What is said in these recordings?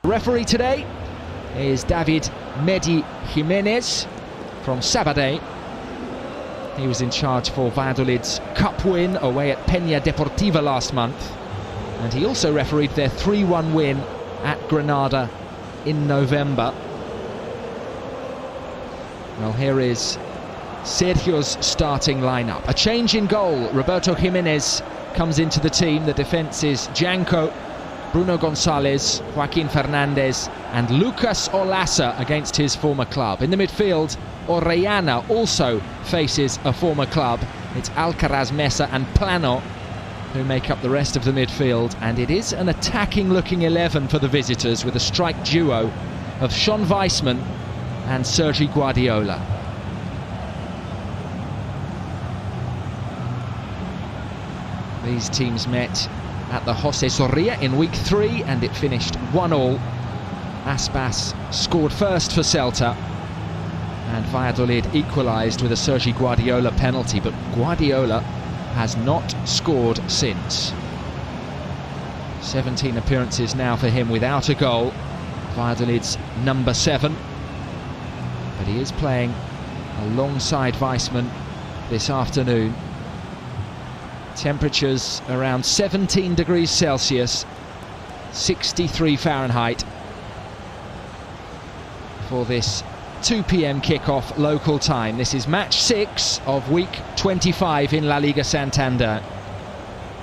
Referee today is David Medi Jimenez from Sabadell. He was in charge for Valladolid's cup win away at Peña Deportiva last month, and he also refereed their 3-1 win at Granada in November. Well, here is Sergio's starting lineup. A change in goal. Roberto Jimenez comes into the team. The defence is Janko, Bruno Gonzalez, Joaquin Fernandez and Lucas Olasa against his former club. In the midfield, Orellana also faces a former club. It's Alcaraz, Mesa and Plano who make up the rest of the midfield, and it is an attacking looking 11 for the visitors, with a strike duo of Sean Weissman and Sergi Guardiola. These teams met at the José Zorrilla in week 3 and it finished 1-1. Aspas scored first for Celta and Valladolid equalised with a Sergi Guardiola penalty, but Guardiola has not scored since. 17 appearances now for him without a goal. Valladolid's number 7, but he is playing alongside Weissman this afternoon. Temperatures around 17 degrees Celsius, 63 Fahrenheit for this 2 p.m. kickoff local time. This is match 6 of week 25 in La Liga Santander.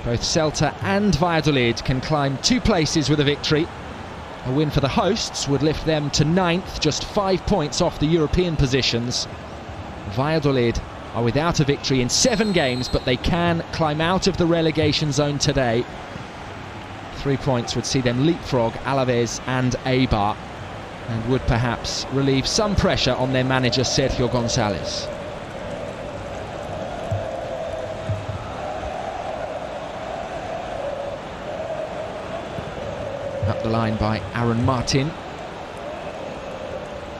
Both Celta and Valladolid can climb 2 places with a victory. A win for the hosts would lift them to 9th, just 5 points off the European positions. Valladolid are without a victory in 7 games, but they can climb out of the relegation zone today. 3 points would see them leapfrog Alaves and Eibar, and would perhaps relieve some pressure on their manager Sergio González. Up the line by Aaron Martin.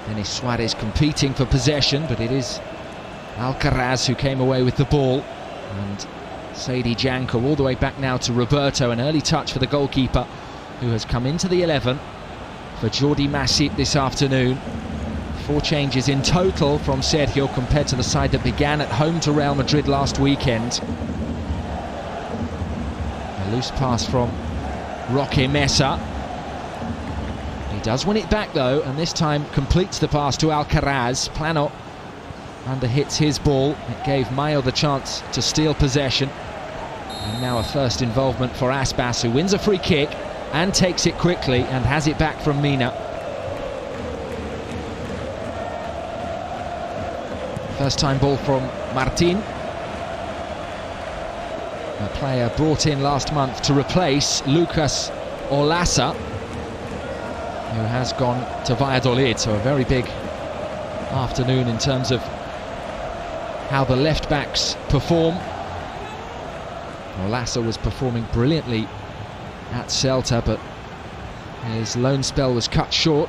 Denis Suarez competing for possession, but it is Alcaraz who came away with the ball, and Seydi Janko all the way back now to Roberto. An early touch for the goalkeeper, who has come into the 11 for Jordi Masip this afternoon. 4 changes in total from Sergio compared to the side that began at home to Real Madrid last weekend. A loose pass from Roque Mesa. He does win it back though, and this time completes the pass to Alcaraz. Plano underhits his ball. It gave Mayo the chance to steal possession. And now a first involvement for Aspas, who wins a free kick and takes it quickly and has it back from Mina. First time ball from Martin, a player brought in last month to replace Lucas Olasa, who has gone to Valladolid. So a very big afternoon in terms of how the left backs perform. Olasa was performing brilliantly at Celta, but his loan spell was cut short.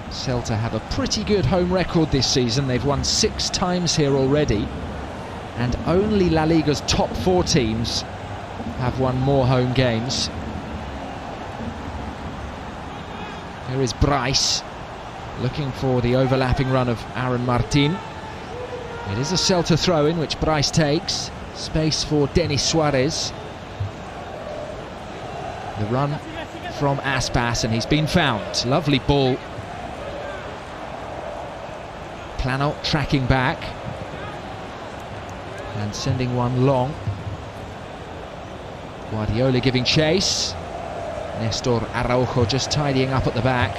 Celta have a pretty good home record this season. They've won 6 times here already, and only La Liga's top 4 teams have won more home games. Here is Bryce looking for the overlapping run of Aaron Martin. It is a Celta throw-in which Bryce takes. Space for Denis Suarez. The run from Aspas, and he's been found. Lovely ball. Plano tracking back and sending one long. Guardiola giving chase. Nestor Araujo just tidying up at the back.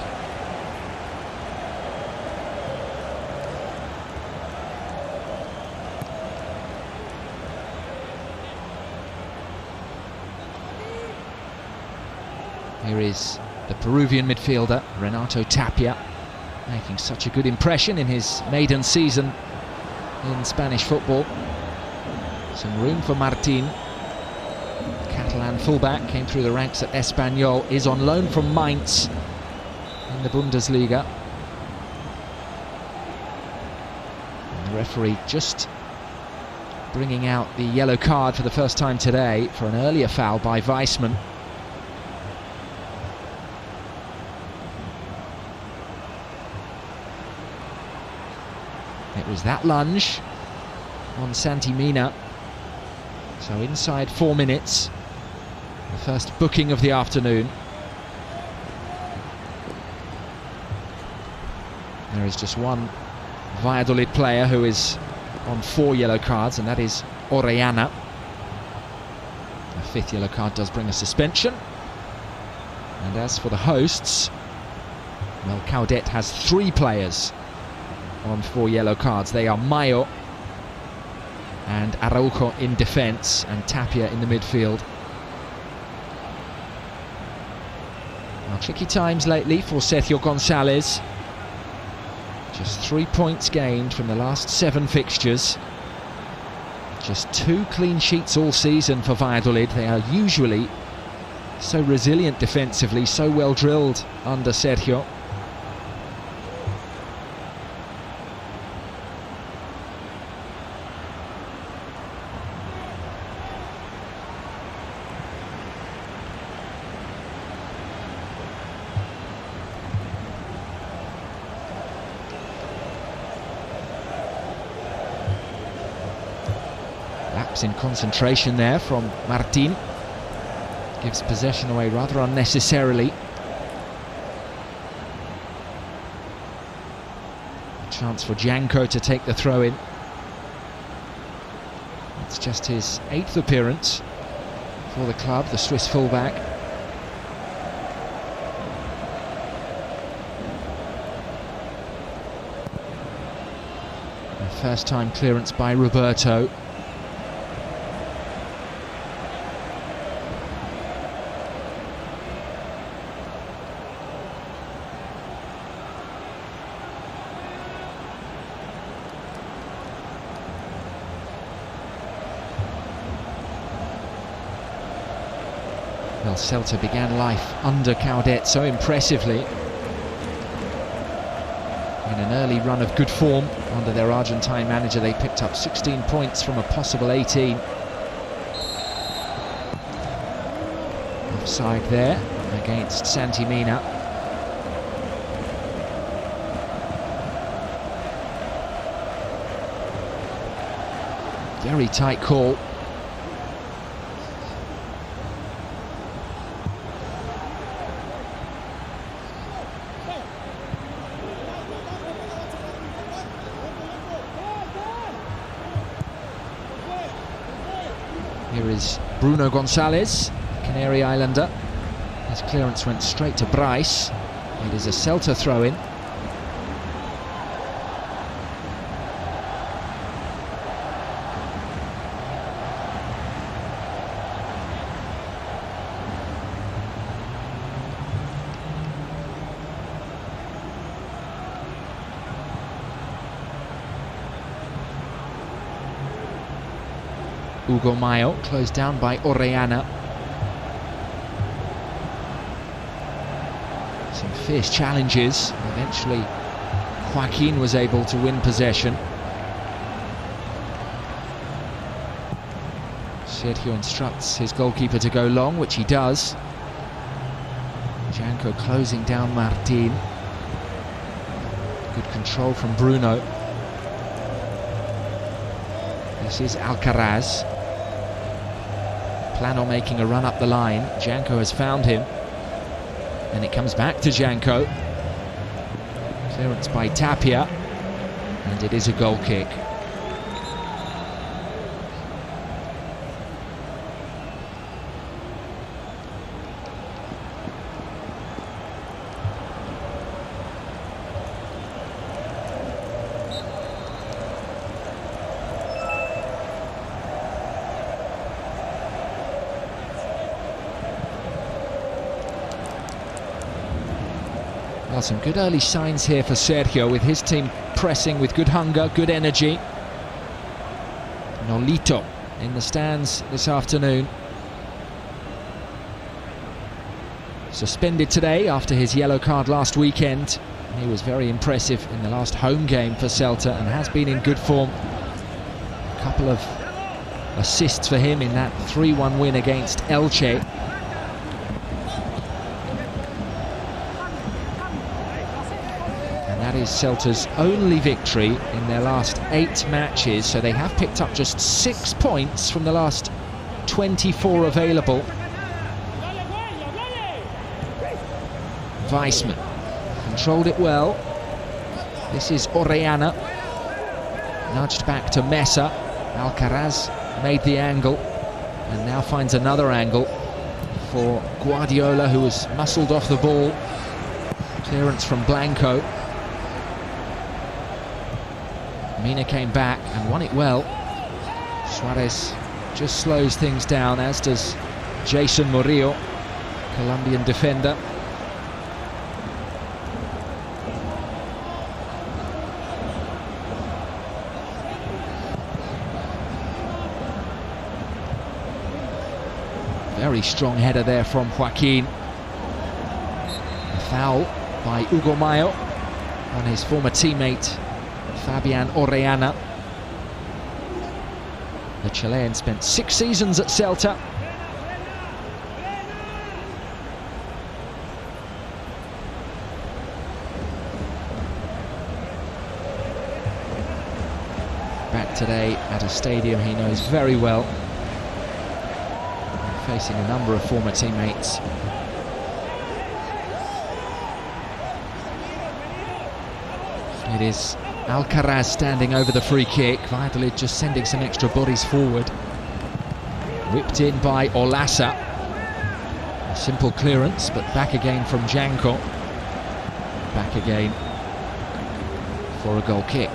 Here is the Peruvian midfielder, Renato Tapia, making such a good impression in his maiden season in Spanish football. Some room for Martin. Catalan fullback, came through the ranks at Espanyol, is on loan from Mainz in the Bundesliga. And Referee just bringing out the yellow card for the first time today for an earlier foul by Weissman. It was that lunge on Santi Mina. So inside 4 minutes, the first booking of the afternoon. There is just one Valladolid player who is on 4 yellow cards, and that is Orellana. The 5th yellow card does bring a suspension. And as for the hosts, well, Caudet has 3 players on 4 yellow cards. They are Mayo and Araujo in defence, and Tapia in the midfield. Well, tricky times lately for Sergio González. Just 3 points gained from the last 7 fixtures. Just 2 clean sheets all season for Valladolid. They are usually so resilient defensively, so well drilled under Sergio. Lapse in concentration there from Martin. Gives possession away rather unnecessarily. A chance for Janko to take the throw in. It's just his 8th appearance for the club, the Swiss fullback. A first time clearance by Roberto. Well, Celta began life under Caudet so impressively. In an early run of good form under their Argentine manager, they picked up 16 points from a possible 18. Offside there against Santi Mina. Very tight call. Here is Bruno González, Canary Islander. His clearance went straight to Bryce. It is a Celta throw-in. Hugo Mayo, closed down by Orellana. Some fierce challenges. Eventually, Joaquin was able to win possession. Sergio instructs his goalkeeper to go long, which he does. Janko closing down Martin. Good control from Bruno. This is Alcaraz. Plan on making a run up the line. Janko has found him. And it comes back to Janko. Clearance by Tapia. And it is a goal kick. Well, some good early signs here for Sergio, with his team pressing with good hunger, good energy. Nolito in the stands this afternoon. Suspended today after his yellow card last weekend. He was very impressive in the last home game for Celta and has been in good form. A couple of assists for him in that 3-1 win against Elche. And that is Celta's only victory in their last 8 matches, so they have picked up just 6 points from the last 24 available. Weissman controlled it well. This is Orellana, nudged back to Mesa. Alcaraz made the angle and now finds another angle for Guardiola, who was muscled off the ball. Clearance from Blanco. Mina came back and won it well. Suarez just slows things down, as does Jason Murillo, Colombian defender. Very strong header there from Joaquin. A foul by Hugo Mayo on his former teammate Fabian Orellana. The Chilean spent 6 seasons at Celta. Back today at a stadium he knows very well, facing a number of former teammates. It is Alcaraz standing over the free kick. Valladolid just sending some extra bodies forward. Whipped in by Olasa. A simple clearance, but back again from Janko. Back again for a goal kick.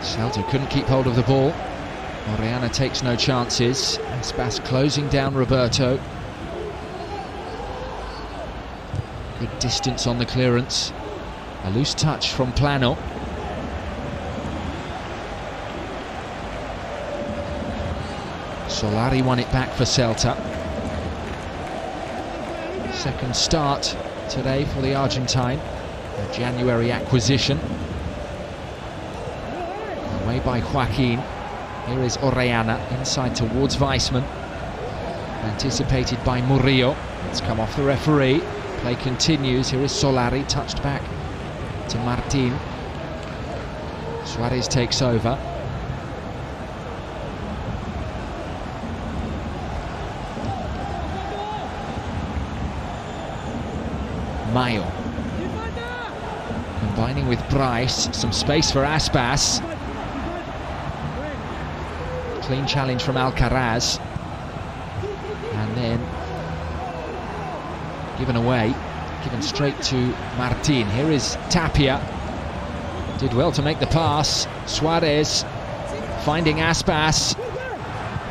Celta couldn't keep hold of the ball. Orellana takes no chances. Aspas closing down Roberto. Good distance on the clearance. A loose touch from Plano. Solari won it back for Celta. Second start today for the Argentine. A January acquisition. Away by Joaquin. Here is Orellana inside towards Weissman. Anticipated by Murillo. It's come off the referee. Play continues. Here is Solari, touched back to Martin. Suarez takes over. Mayo. Combining with Bryce. Some space for Aspas. Clean challenge from Alcaraz, and then given away, given straight to Martin. Here is Tapia, did well to make the pass. Suarez finding Aspas,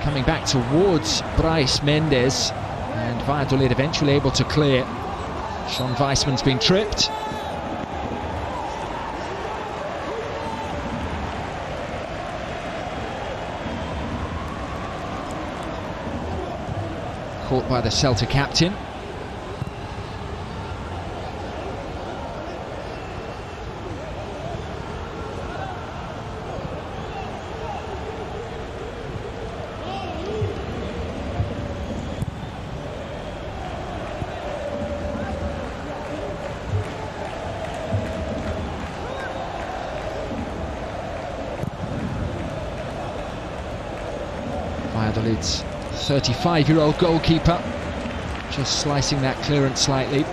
coming back towards Bryce Mendes, and Valladolid eventually able to clear. Sean Weissman's been tripped. Caught by the Celta captain. Valladolid's 35-year-old goalkeeper just slicing that clearance slightly.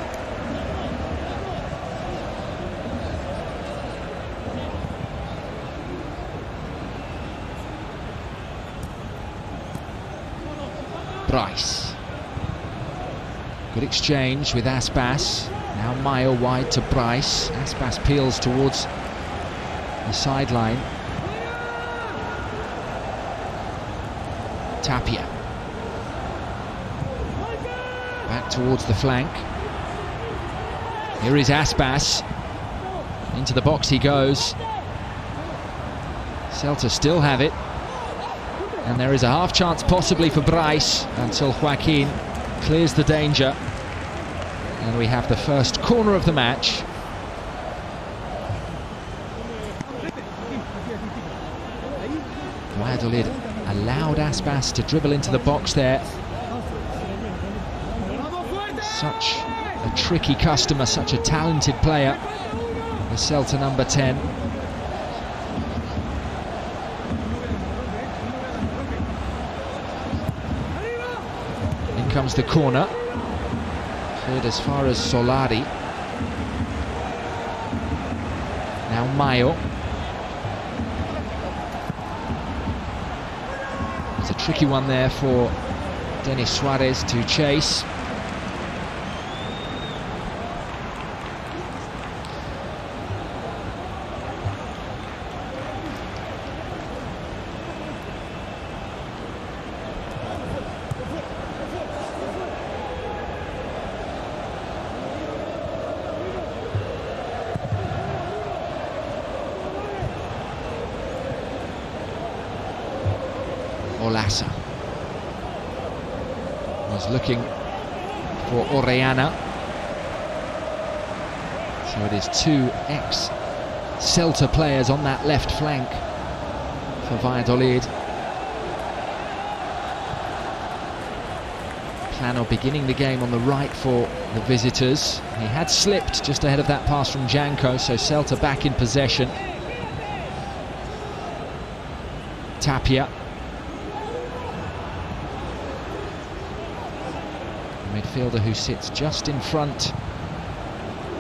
Bryce. Good exchange with Aspas. Now Mayo wide to Bryce. Aspas peels towards the sideline. Tapia. Back towards the flank. Here is Aspas. Into the box he goes. Celta still have it. And there is a half chance possibly for Bryce until Joaquin clears the danger. And we have the first corner of the match. Valladolid allowed Aspas to dribble into the box there. Such a tricky customer, such a talented player, the Celta number 10. In comes the corner. Cleared as far as Solari. Now Mayo. It's a tricky one there for Denis Suarez to chase. Olasa was looking for Orellana. So it is two ex-Celta players on that left flank for Valladolid. Plan of beginning the game on the right for the visitors. He had slipped just ahead of that pass from Janko, so Celta back in possession. Tapia. Midfielder who sits just in front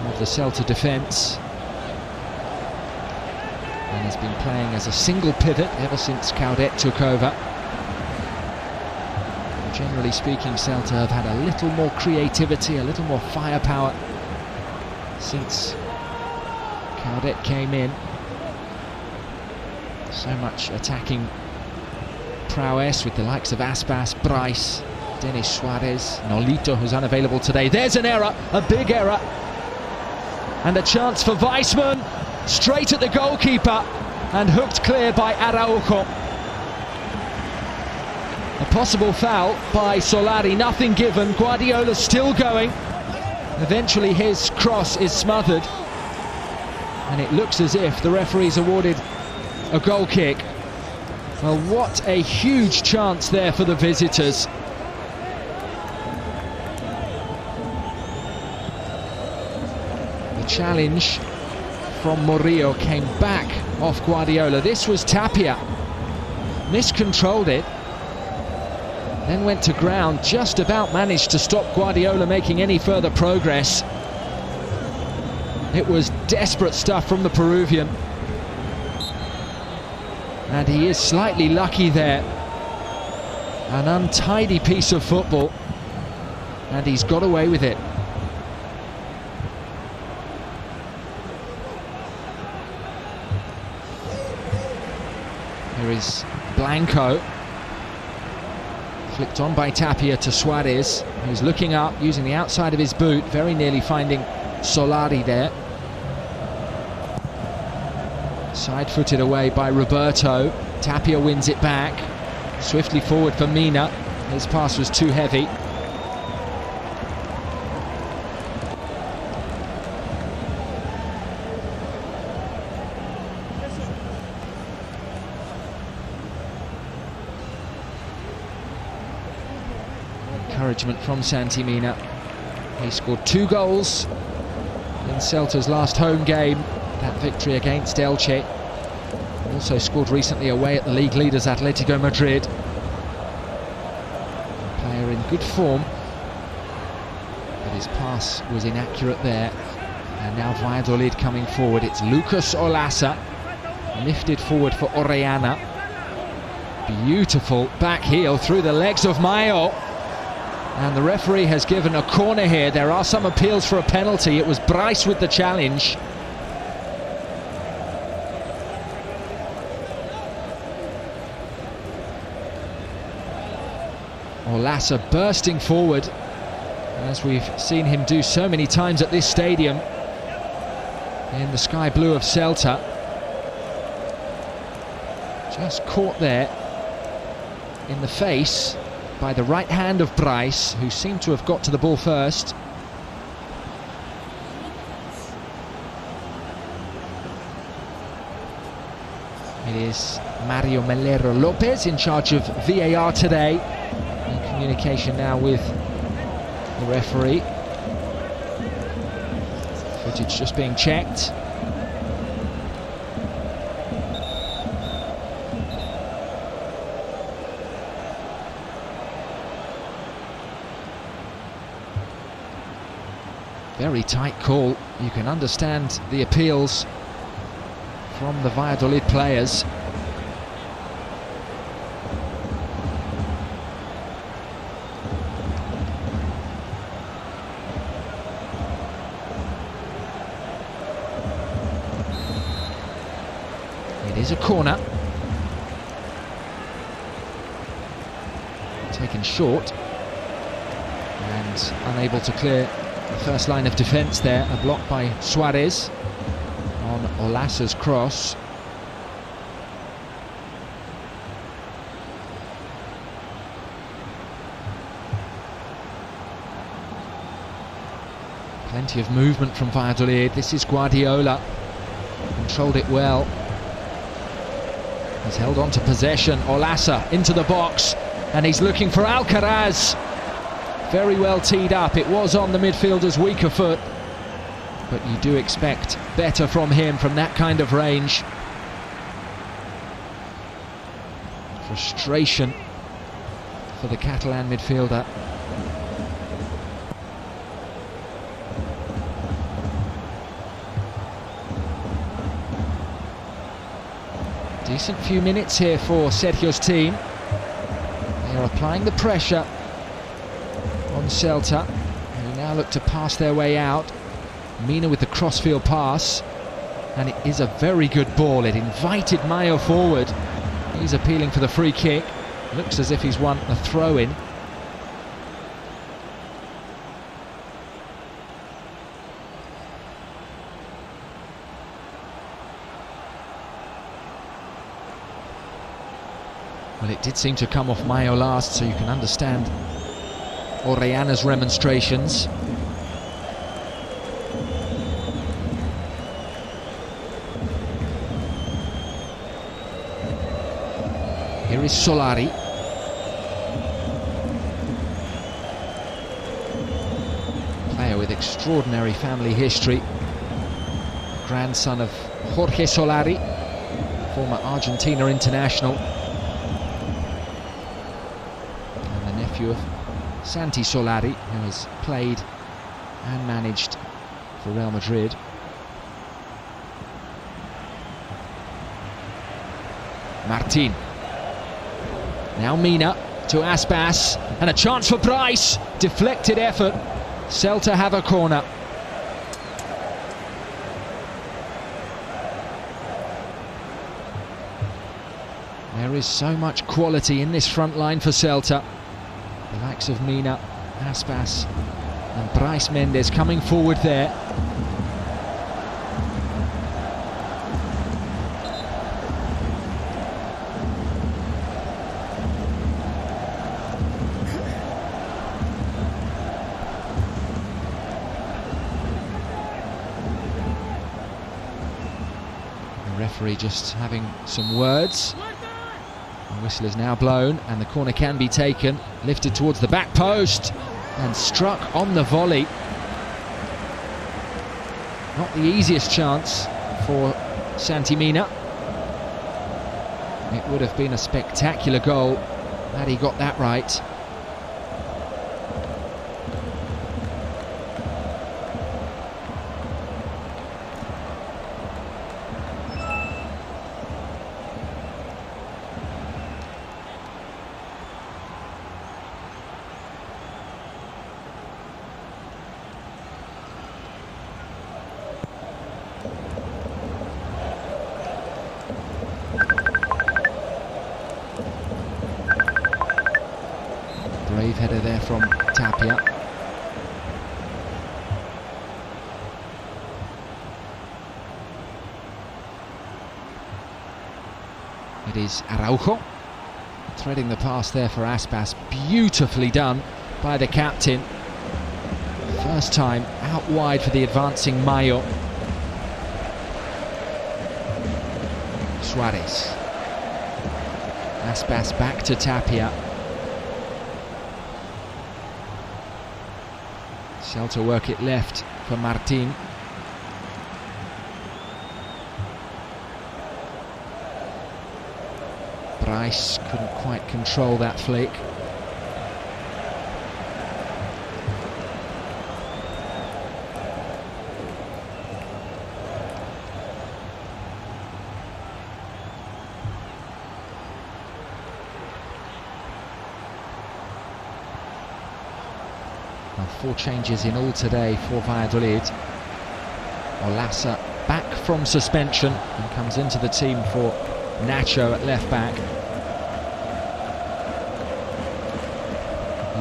of the Celta defence and has been playing as a single pivot ever since Caudet took over. Generally speaking, Celta have had a little more creativity, a little more firepower since Caudet came in. So much attacking prowess with the likes of Aspas, Bryce, Denis Suarez, Nolito, who's unavailable today. There's an error, a big error. And a chance for Weissman, straight at the goalkeeper, and hooked clear by Araujo. A possible foul by Solari, nothing given. Guardiola still going. Eventually his cross is smothered. And it looks as if the referee's awarded a goal kick. Well, what a huge chance there for the visitors. The challenge from Murillo came back off Guardiola. This was Tapia. Miscontrolled it. Then went to ground, just about managed to stop Guardiola making any further progress. It was desperate stuff from the Peruvian. And he is slightly lucky there. An untidy piece of football. And he's got away with it. Here is Blanco. Flicked on by Tapia to Suarez, who's looking up, using the outside of his boot, very nearly finding Solari there. Side-footed away by Roberto. Tapia wins it back. Swiftly forward for Mina. His pass was too heavy. Encouragement from Santi Mina. He scored 2 goals in Celta's last home game, that victory against Elche. Also scored recently away at the league leaders Atletico Madrid. Player in good form, but his pass was inaccurate there. And now Valladolid coming forward. It's Lucas Olasa, lifted forward for Orellana. Beautiful back heel through the legs of Mayo. And the referee has given a corner here. There are some appeals for a penalty. It was Bryce with the challenge. Olasa bursting forward, as we've seen him do so many times at this stadium, in the sky blue of Celta. Just caught there in the face by the right hand of Bryce, who seemed to have got to the ball first. It is Mario Melero Lopez in charge of VAR today, in communication now with the referee. Footage just being checked. Very tight call. You can understand the appeals from the Valladolid players. It is a corner. Taken short and unable to clear the first line of defence there. A block by Suarez on Olasa's cross. Plenty of movement from Valladolid. This is Guardiola. Controlled it well. He's held on to possession. Olasa into the box, and he's looking for Alcaraz. Very well teed up. It was on the midfielder's weaker foot, but you do expect better from him from that kind of range. Frustration for the Catalan midfielder. Decent few minutes here for Sergio's team. They are applying the pressure on Celta, who now look to pass their way out. Mina with the crossfield pass, and it is a very good ball. It invited Mayo forward. He's appealing for the free kick. Looks as if he's won a throw-in. Well, it did seem to come off Mayo last, so you can understand Orellana's remonstrations. Here is Solari. Player with extraordinary family history. Grandson of Jorge Solari, former Argentina international. And the nephew of Santi Solari, who has played and managed for Real Madrid. Martin. Now Mina to Aspas, and a chance for Bryce. Deflected effort. Celta have a corner. There is so much quality in this front line for Celta. The likes of Mina, Aspas and Bryce Mendes coming forward there. The referee just having some words. The whistle is now blown and the corner can be taken, lifted towards the back post and struck on the volley. Not the easiest chance for Santi Mina. It would have been a spectacular goal had he got that right. header there from Tapia. It is Araujo threading the pass there for Aspas. Beautifully done by the captain. First time out wide for the advancing Mayo. Suarez. Aspas back to Tapia. Celta work it left for Martin. Bryce couldn't quite control that flick. Well, 4 changes in all today for Valladolid. Olasa back from suspension and comes into the team for Nacho at left back.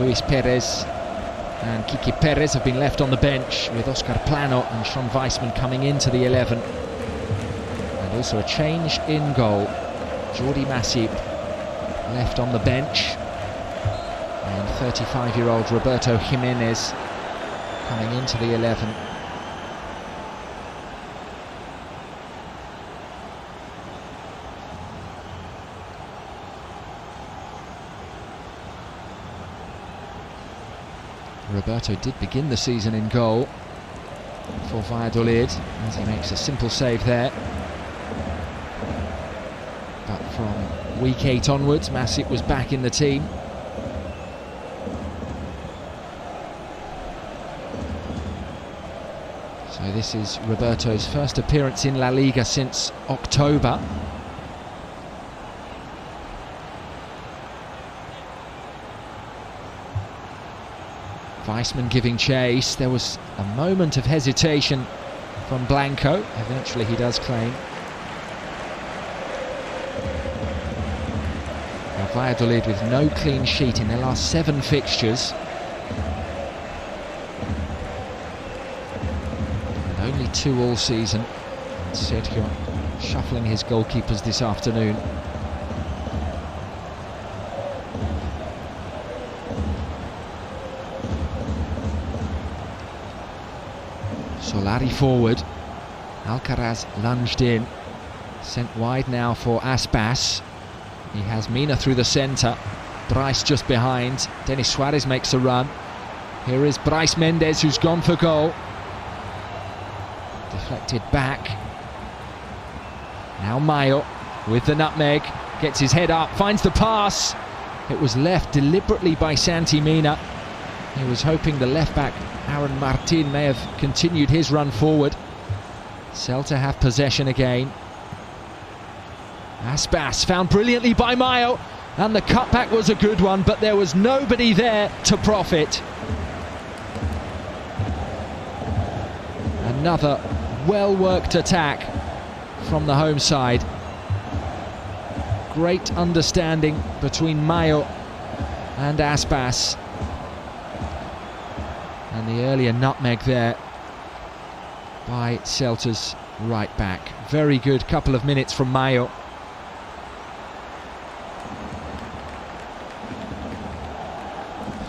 Luis Perez and Kiki Perez have been left on the bench, with Oscar Plano and Sean Weissman coming into the 11. And also a change in goal. Jordi Masip left on the bench, and 35-year-old Roberto Jimenez coming into the 11. Roberto did begin the season in goal for Valladolid, as he makes a simple save there. But from week 8 onwards, Masip was back in the team. So this is Roberto's first appearance in La Liga since October. Weissman giving chase. There was a moment of hesitation from Blanco. Eventually he does claim. Now Valladolid with no clean sheet in their last 7 fixtures. And only 2 all season. And Sergio shuffling his goalkeepers this afternoon. Solari forward. Alcaraz lunged in. Sent wide now for Aspas. He has Mina through the centre. Bryce just behind. Denis Suarez makes a run. Here is Bryce Mendes, who's gone for goal. Deflected back. Now Mayo with the nutmeg. Gets his head up, finds the pass. It was left deliberately by Santi Mina. He was hoping the left-back Aaron Martin may have continued his run forward. Celta have possession again. Aspas found brilliantly by Mayo, and the cutback was a good one, but there was nobody there to profit. Another well-worked attack from the home side. Great understanding between Mayo and Aspas. And the earlier nutmeg there by Celta's right back. Very good couple of minutes from Mayo.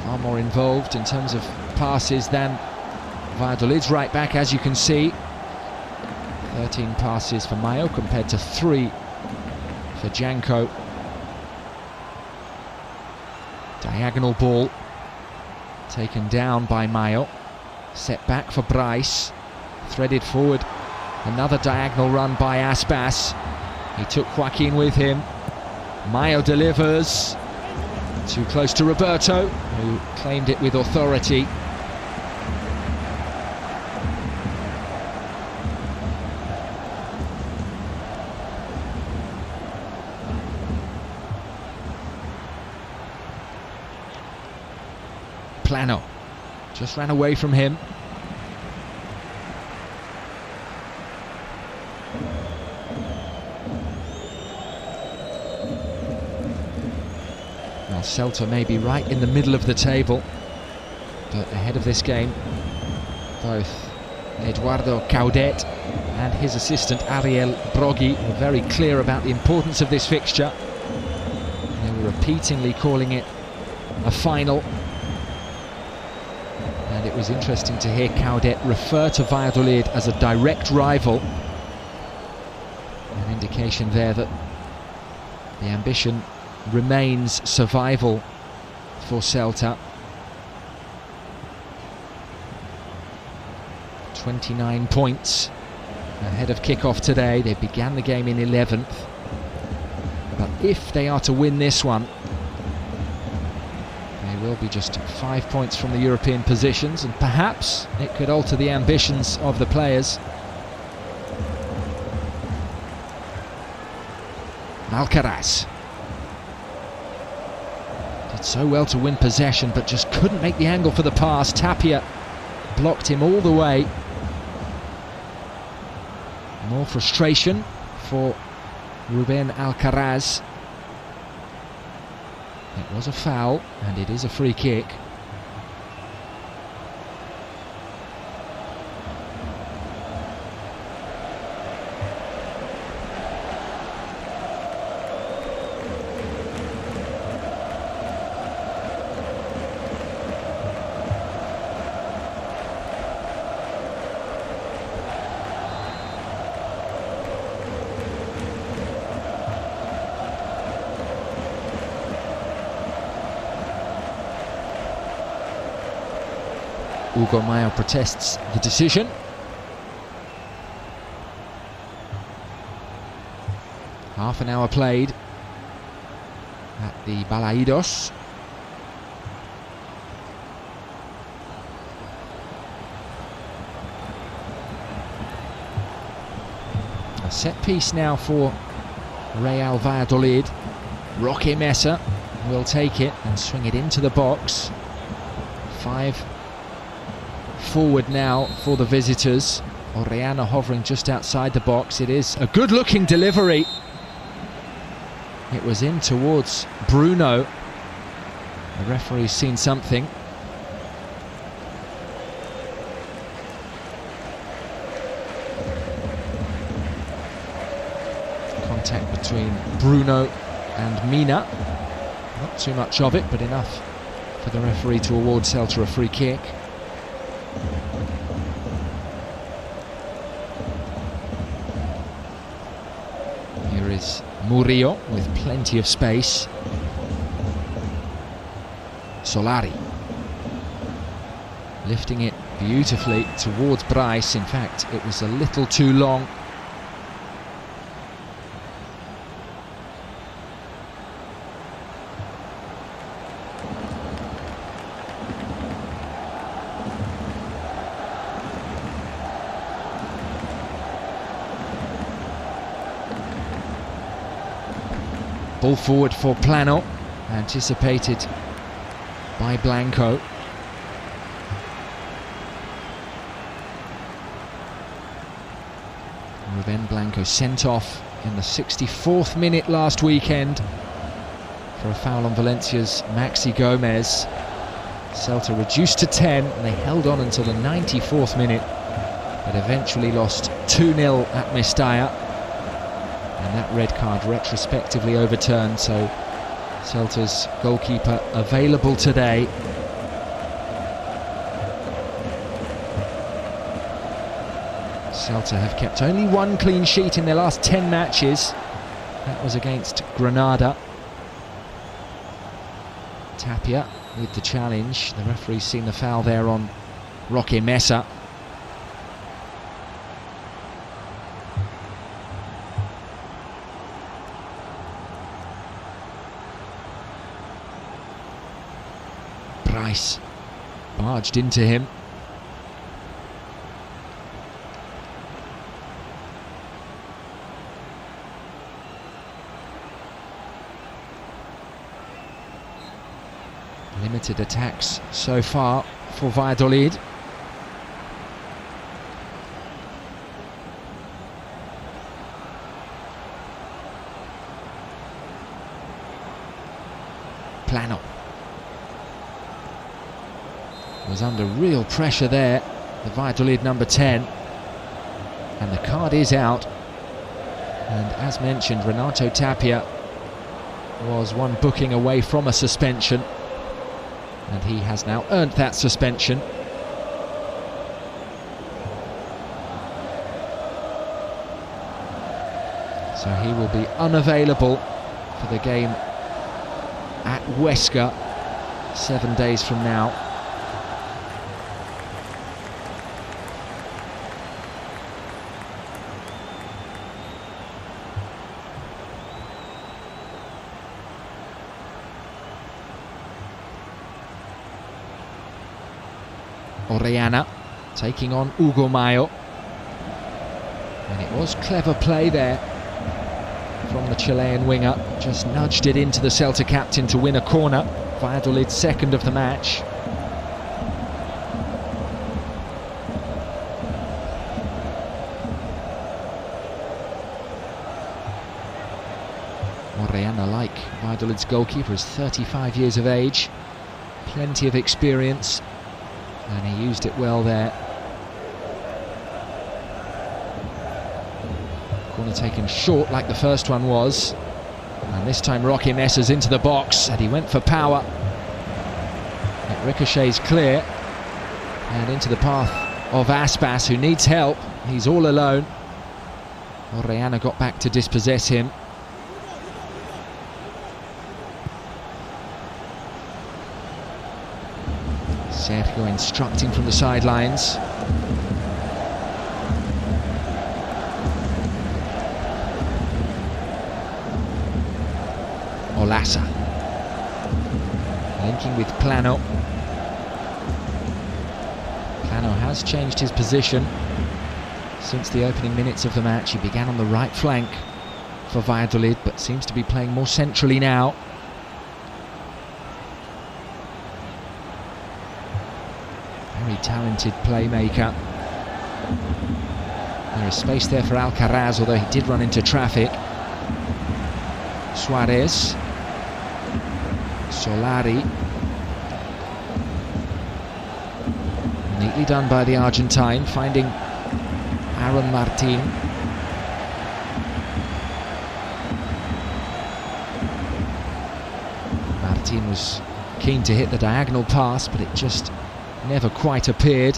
Far more involved in terms of passes than Valladolid's right back, as you can see. 13 passes for Mayo compared to 3 for Janko. Diagonal ball taken down by Mayo. Set back for Bryce. Threaded forward. Another diagonal run by Aspas. He took Joaquin with him. Mayo delivers. Too close to Roberto, who claimed it with authority. Plano just ran away from him. Well, Celta may be right in the middle of the table, but ahead of this game, both Eduardo Caudet and his assistant Ariel Broggi were very clear about the importance of this fixture. They were repeatedly calling it a final, and it was interesting to hear Caudet refer to Valladolid as a direct rival. An indication there that the ambition remains survival for Celta. 29 points ahead of kick-off today. They began the game in 11th, but if they are to win this one, they will be just 5 points from the European positions, and perhaps it could alter the ambitions of the players. Alcaraz did so well to win possession, but just couldn't make the angle for the pass. Tapia blocked him all the way. More frustration for Ruben Alcaraz. It was a foul, and it is a free kick. Hugo Mayo protests the decision. Half an hour played at the Balaidos. A set piece now for Real Valladolid. Roque Mesa will take it and swing it into the box. 5 forward now for the visitors. Orellana hovering just outside the box. It is a good looking delivery. It was in towards Bruno. The referee's seen something. Contact between Bruno and Mina. Not too much of it, but enough for the referee to award Celta a free kick. Here is Murillo with plenty of space. Solari lifting it beautifully towards Bryce. In fact, it was a little too long. Ball forward for Plano, anticipated by Blanco. Ruben Blanco sent off in the 64th minute last weekend for a foul on Valencia's Maxi Gomez. Celta reduced to 10, and they held on until the 94th minute, but eventually lost 2-0 at Mestalla. And that red card retrospectively overturned, so Celta's goalkeeper available today. Celta have kept only 1 clean sheet in their last 10 matches. That was against Granada. Tapia with the challenge. The referee's seen the foul there on Roque Mesa. Bryce barged into him. Limited attacks so far for Valladolid. Plano. Was under real pressure there, the Valladolid number 10. And the card is out. And as mentioned, Renato Tapia was one booking away from a suspension. And he has now earned that suspension. So he will be unavailable for the game at Huesca 7 days from now. Orellana taking on Hugo Mayo, and it was clever play there from the Chilean winger, just nudged it into the Celta captain to win a corner. Valladolid's second of the match. Orellana, like Valladolid's goalkeeper, is 35 years of age, plenty of experience, and he used it well there. Corner taken short like the first one was, and this time Roque Messer's into the box and he went for power. It ricochets clear and into the path of Aspas, who needs help. He's all alone. Orellana got back to dispossess him. Sergio instructing from the sidelines. Olasa linking with Plano. Plano has changed his position since the opening minutes of the match. He began on the right flank for Valladolid, but seems to be playing more centrally now. Very talented playmaker. There is space there for Alcaraz, although he did run into traffic. Suarez. Solari. Neatly done by the Argentine, finding Aaron Martin. Martin was keen to hit the diagonal pass, but it just never quite appeared.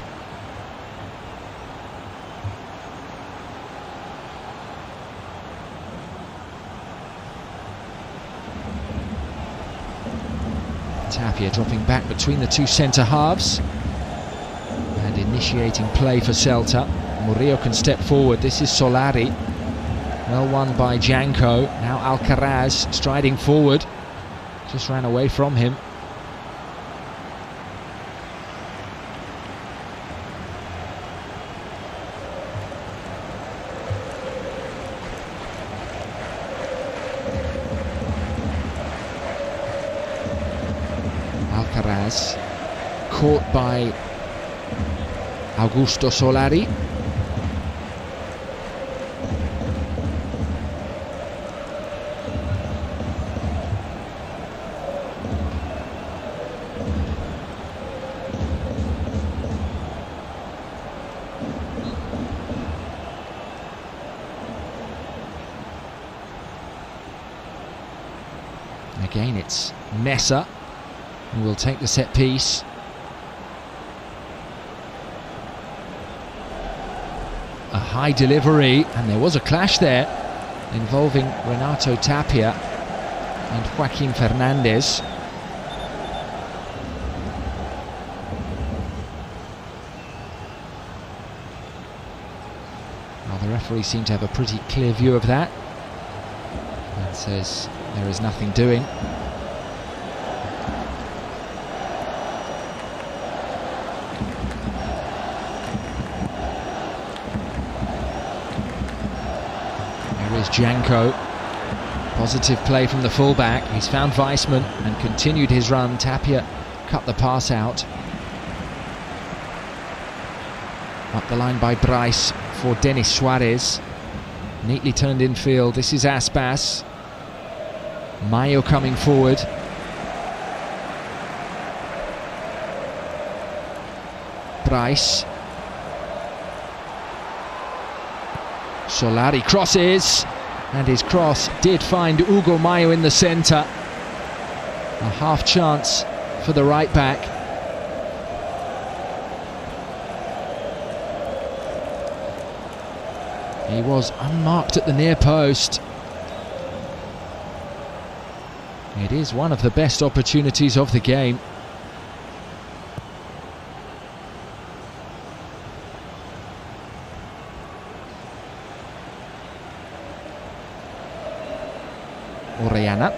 Tapia dropping back between the two centre halves and initiating play for Celta. Murillo can step forward. This is Solari, well won by Janko. Now Alcaraz striding forward, just ran away from him. Alcaraz caught by Augusto Solari. Again, it's Messer who will take the set piece. A high delivery, and there was a clash there involving Renato Tapia and Joaquin Fernandez. Well, the referee seemed to have a pretty clear view of that and says there is nothing doing. Janko, positive play from the fullback. He's found Weissman and continued his run. Tapia cut the pass out. Up the line by Bryce for Denis Suarez. Neatly turned in field. This is Aspas. Mayo coming forward. Bryce. Solari crosses, and his cross did find Hugo Mayo in the centre. A half chance for the right back. He was unmarked at the near post. It is one of the best opportunities of the game. Orellana.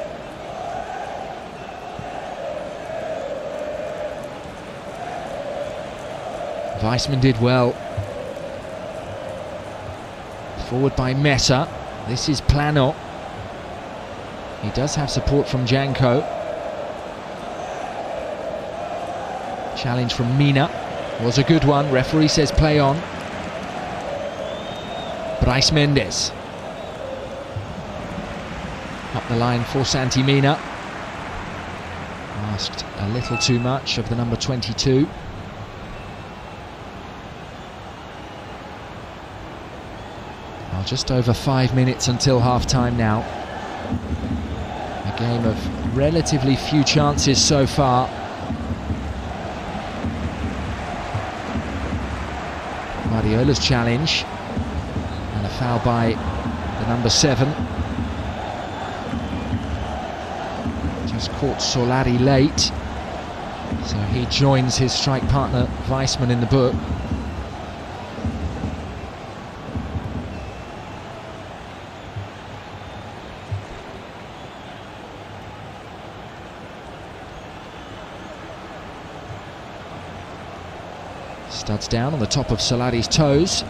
Weissman did well. Forward by Mesa. This is Plano. He does have support from Janko. Challenge from Mina. Was a good one. Referee says play on. Bryce Mendes. Up the line for Santi Mina. Asked a little too much of the number 22. Well, just over 5 minutes until half-time now. A game of relatively few chances so far. Guardiola's challenge. And a foul by the number 7. Just caught Solari late. So he joins his strike partner Weissman in the book. Studs down on the top of Solari's toes.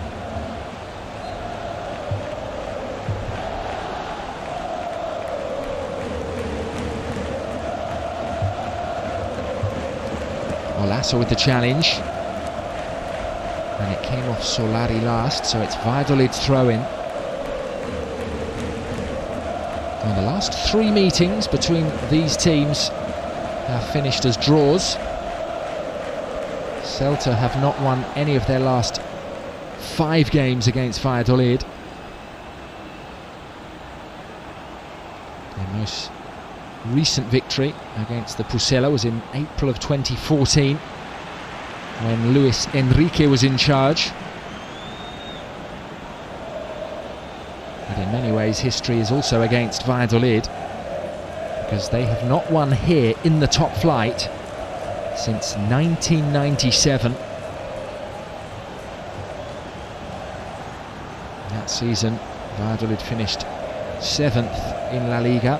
Olaso with the challenge. And it came off Solari last, so it's Valladolid's throw-in. Well, the last 3 meetings between these teams have finished as draws. Celta have not won any of their last 5 games against Valladolid. Their most recent victory against the Pucela was in April of 2014 when Luis Enrique was in charge. But in many ways history is also against Valladolid, because they have not won here in the top flight since 1997. That season, Valladolid finished 7th in La Liga.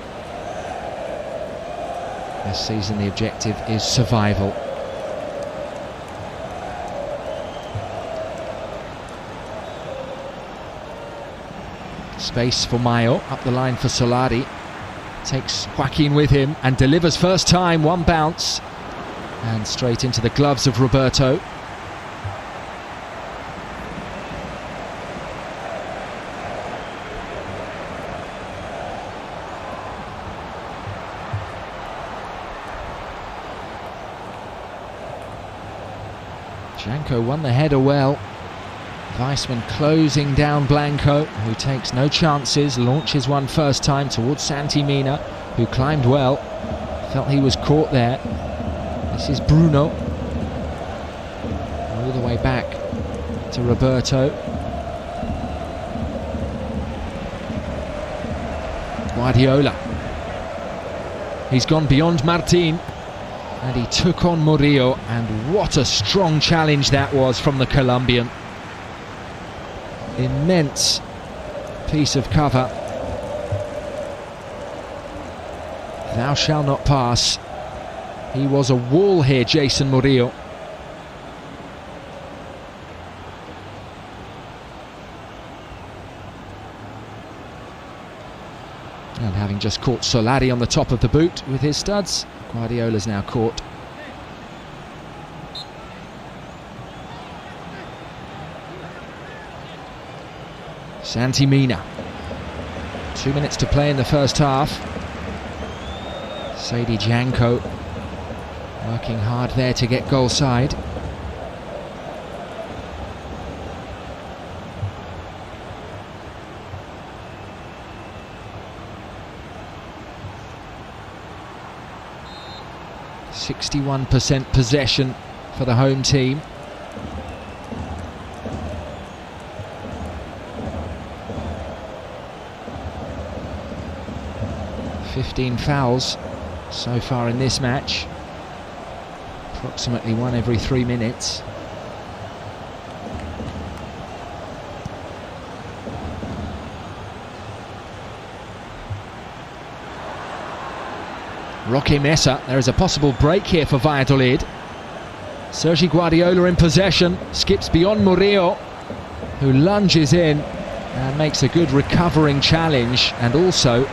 This season, the objective is survival. Space for Mayo, up the line for Solari. Takes Joaquin with him and delivers first time, one bounce. And straight into the gloves of Roberto. Janko won the header well. Weissman closing down Blanco, who takes no chances, launches one first time towards Santi Mina, who climbed well. Felt he was caught there. This is Bruno, all the way back to Roberto. Guardiola. He's gone beyond Martin, and he took on Murillo, and what a strong challenge that was from the Colombian. Immense piece of cover. Thou shalt not pass. He was a wall here, Jason Murillo. And having just caught Solari on the top of the boot with his studs, Guardiola's now caught. Santi Mina. 2 minutes to play in the first half. Sadie Janko working hard there to get goal side. 61% possession for the home team. "15 fouls so far in this match, approximately one every 3 minutes. Roque Mesa, there is a possible break here for Valladolid. Sergi Guardiola in possession, skips beyond Murillo, who lunges in and makes a good recovering challenge and also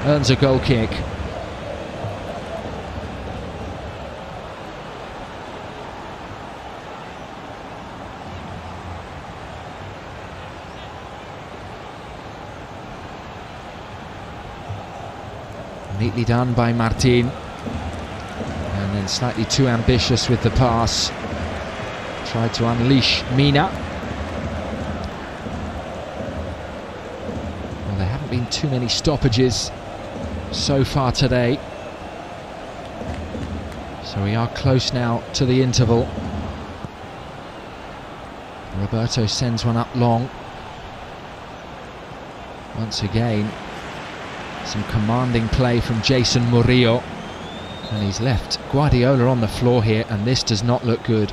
earns a goal kick. Neatly done by Martin, and then slightly too ambitious with the pass. Tried to unleash Mina. Well, there haven't been too many stoppages so far today, so we are close now to the interval. Roberto sends one up long. Once again, some commanding play from Jason Murillo, and he's left Guardiola on the floor here, and this does not look good.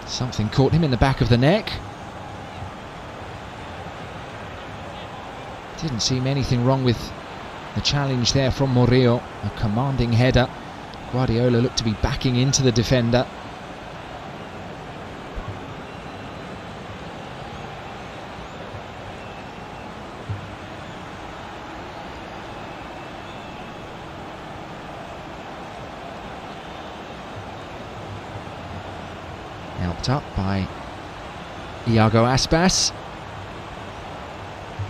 Something caught him in the back of the neck. Didn't seem anything wrong with the challenge there from Murillo. A commanding header. Guardiola looked to be backing into the defender. Helped up by Iago Aspas.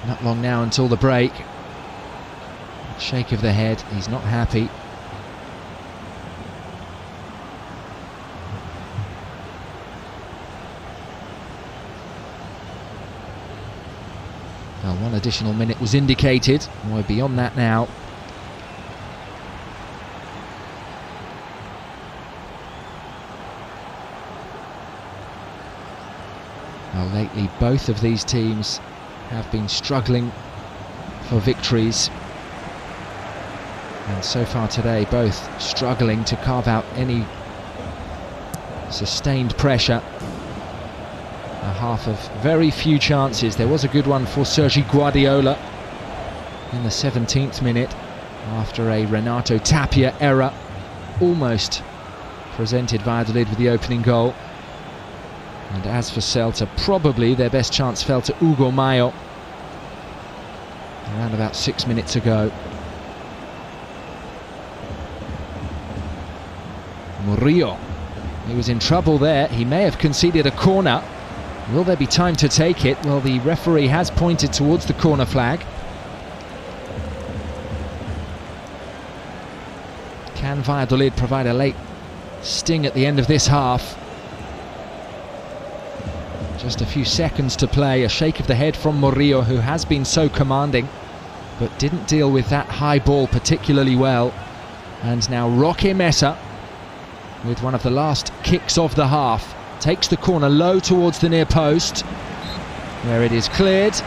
Not long now until the break. Shake of the head, he's not happy. Well, one additional minute was indicated. We're beyond that now. Well, lately both of these teams have been struggling for victories, and so far today both struggling to carve out any sustained pressure. A half of very few chances. There was a good one for Sergi Guardiola in the 17th minute after a Renato Tapia error almost presented Valladolid with the opening goal. And as for Celta, probably their best chance fell to Hugo Mayo around about 6 minutes ago. Murillo, he was in trouble there. He may have conceded a corner. Will there be time to take it? Well, the referee has pointed towards the corner flag. Can Valladolid provide a late sting at the end of this half? Just a few seconds to play. A shake of the head from Murillo, who has been so commanding but didn't deal with that high ball particularly well. And now Roque Mesa with one of the last kicks of the half. Takes the corner low towards the near post, where it is cleared,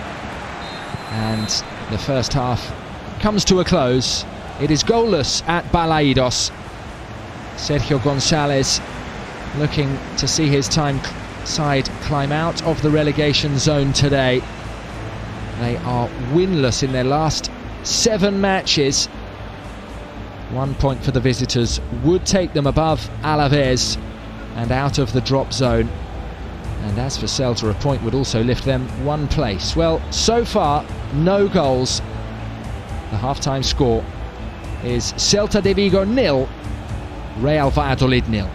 and the first half comes to a close. It is goalless at Balaidos. Sergio González looking to see his side climb out of the relegation zone today. They are winless in their last 7 matches. 1 point for the visitors would take them above Alaves and out of the drop zone. And as for Celta, a point would also lift them 1 place. Well, so far, no goals. The half-time score is Celta de Vigo 0, Real Valladolid 0.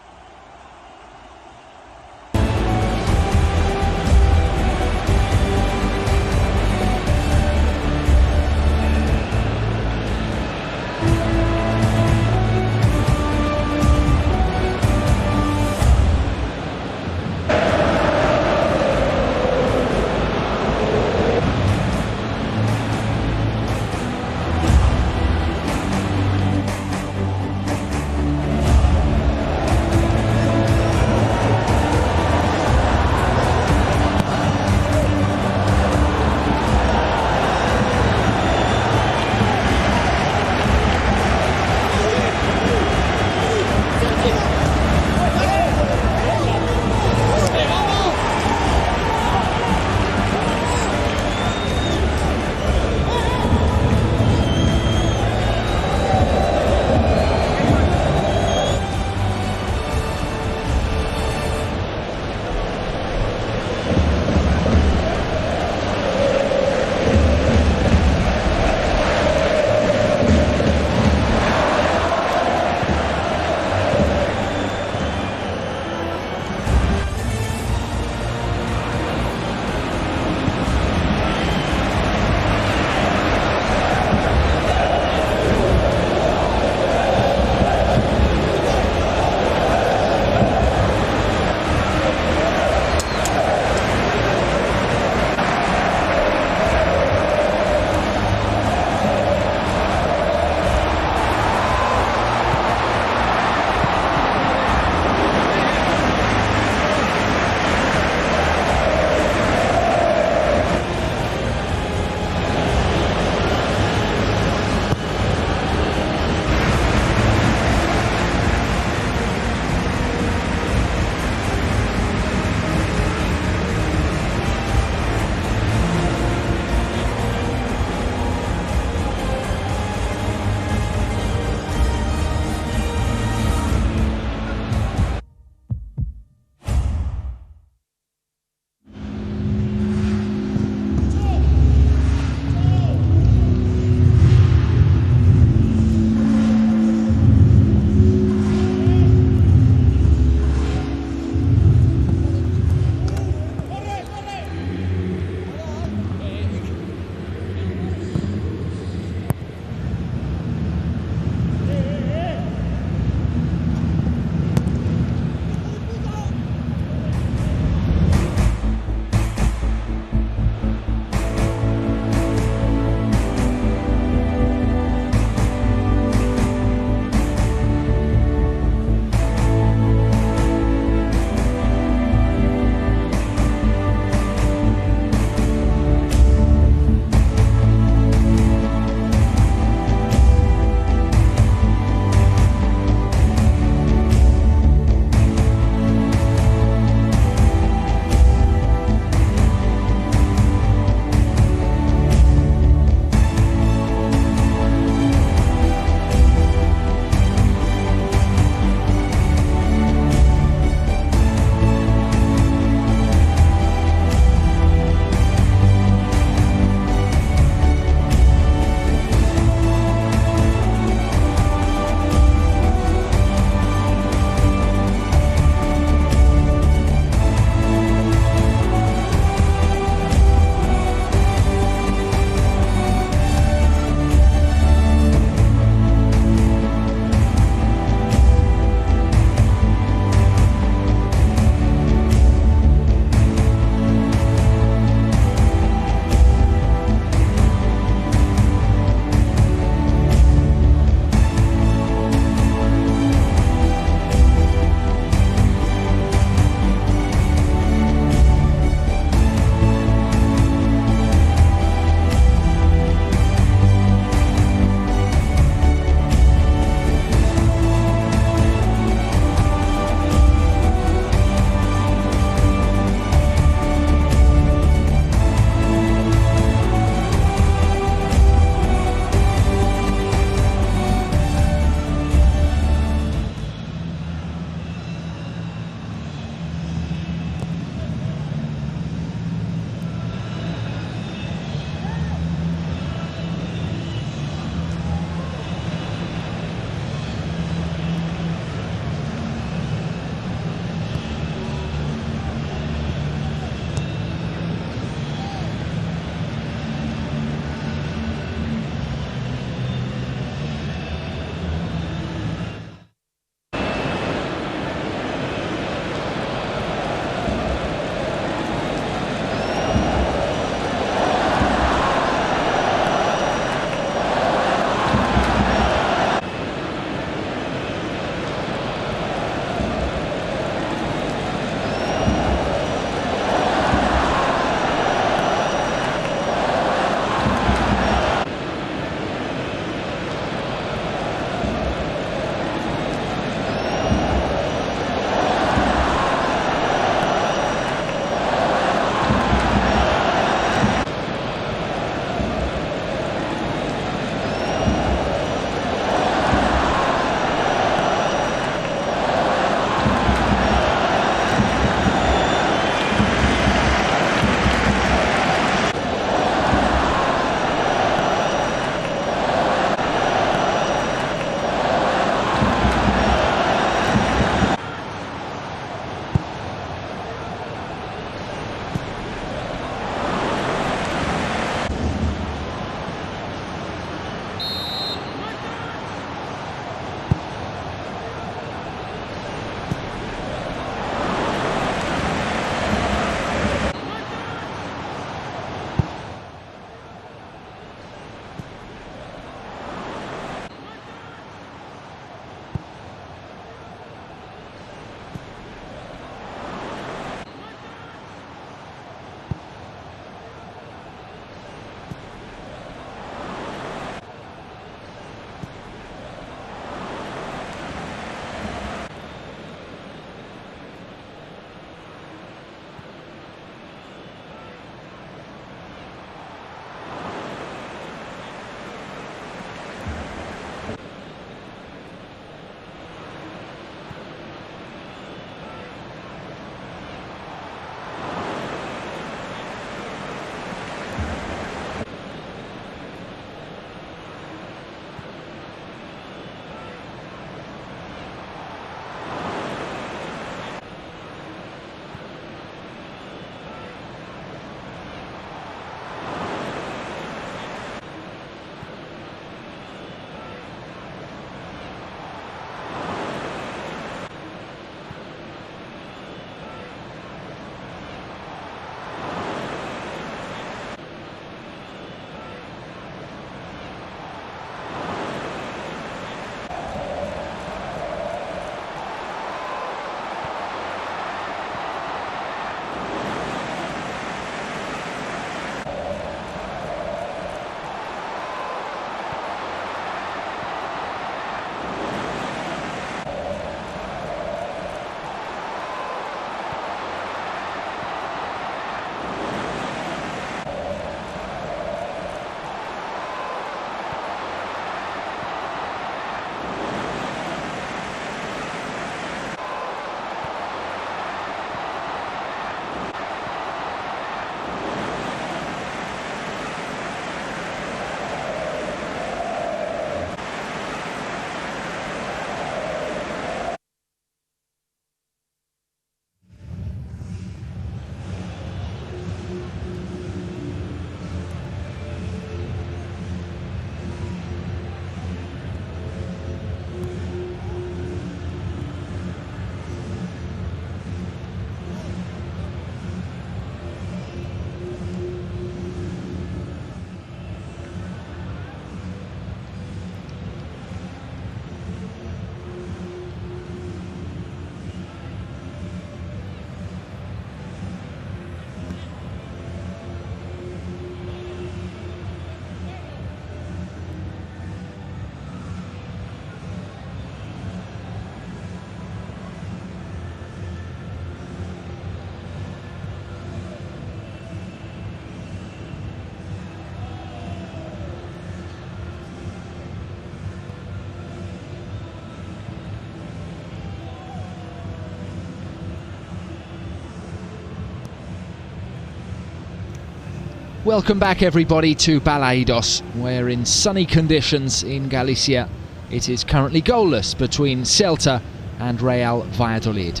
Welcome back everybody to Balaidos, where in sunny conditions in Galicia it is currently goalless between Celta and Real Valladolid.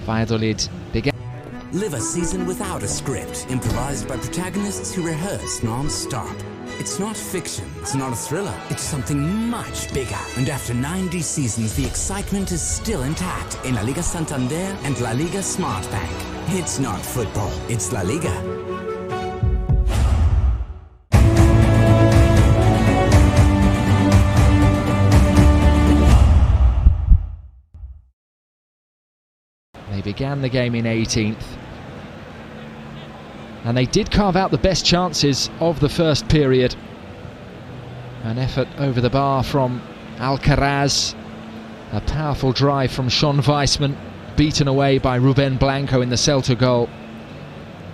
Valladolid began. Live a season without a script, improvised by protagonists who rehearse non-stop. It's not fiction, it's not a thriller, it's something much bigger. And after 90 seasons, the excitement is still intact in La Liga Santander and La Liga Smart Bank. It's not football, it's La Liga. They began the game in 18th, and they did carve out the best chances of the first period. An effort over the bar from Alcaraz, a powerful drive from Sean Weissman, beaten away by Ruben Blanco in the Celta goal.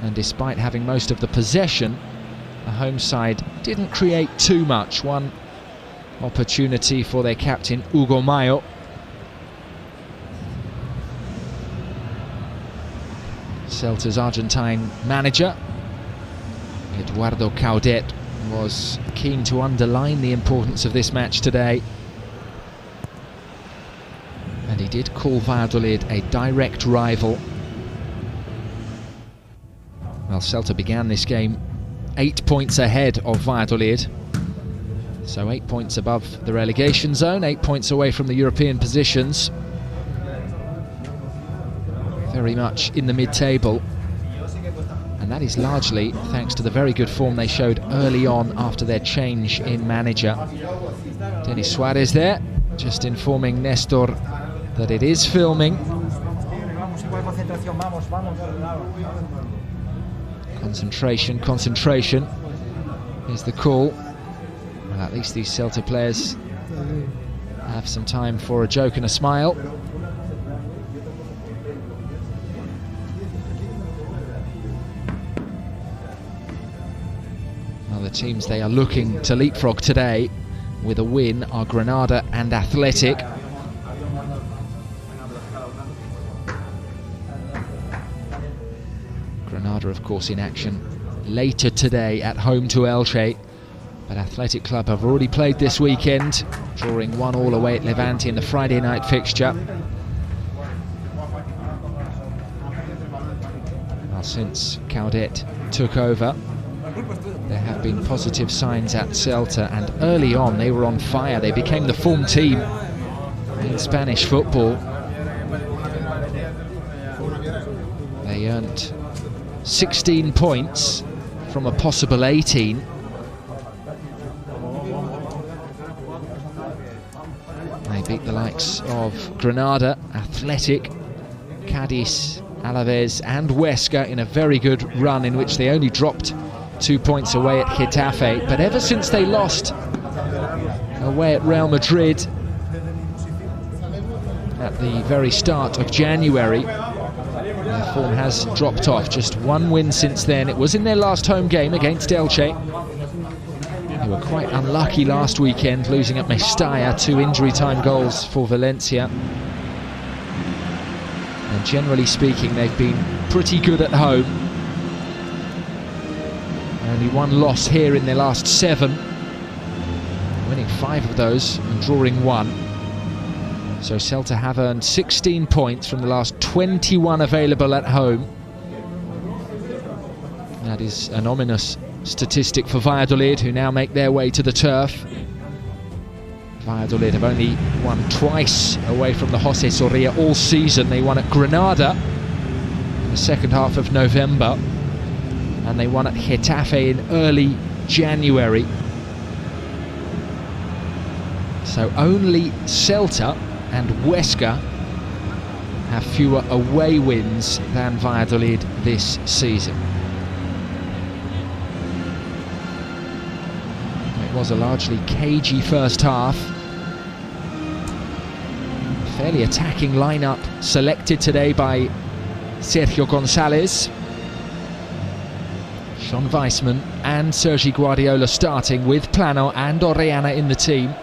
And despite having most of the possession, the home side didn't create too much. One opportunity for their captain Hugo Mayo. Celta's Argentine manager Eduardo Caudet was keen to underline the importance of this match today, and he did call Valladolid a direct rival. Well, Celta began this game 8 points ahead of Valladolid, so 8 points above the relegation zone, 8 points away from the European positions. Very much in the mid-table, and that is largely thanks to the very good form they showed early on after their change in manager. Denis Suarez there, just informing Nestor that it is filming. Concentration, concentration is the call. Well, at least these Celta players have some time for a joke and a smile. The teams they are looking to leapfrog today with a win are Granada and Athletic. Granada, of course, in action later today at home to Elche, but Athletic Club have already played this weekend, drawing 1-1 away at Levante in the Friday night fixture. Well, since Caudet took over, there have been positive signs at Celta, and early on they were on fire. They became the form team in Spanish football. They earned 16 points from a possible 18. They beat the likes of Granada, Athletic, Cadiz, Alaves and Huesca in a very good run in which they only dropped 2 points away at Getafe. But ever since they lost away at Real Madrid at the very start of January, their form has dropped off. Just one win since then. It was in their last home game against Elche. They were quite unlucky last weekend, losing at Mestalla, 2 injury time goals for Valencia. And generally speaking, they've been pretty good at home. Only one loss here in their last 7, winning 5 of those and drawing 1. So Celta have earned 16 points from the last 21 available at home. That is an ominous statistic for Valladolid, who now make their way to the turf. Valladolid have only won twice away from the José Zorrilla all season. They won at Granada in the second half of November, and they won at Getafe in early January. So only Celta and Huesca have fewer away wins than Valladolid this season. It was a largely cagey first half. Fairly attacking lineup selected today by Sergio González. Sean Weissman and Sergi Guardiola starting, with Plano and Orellana in the team.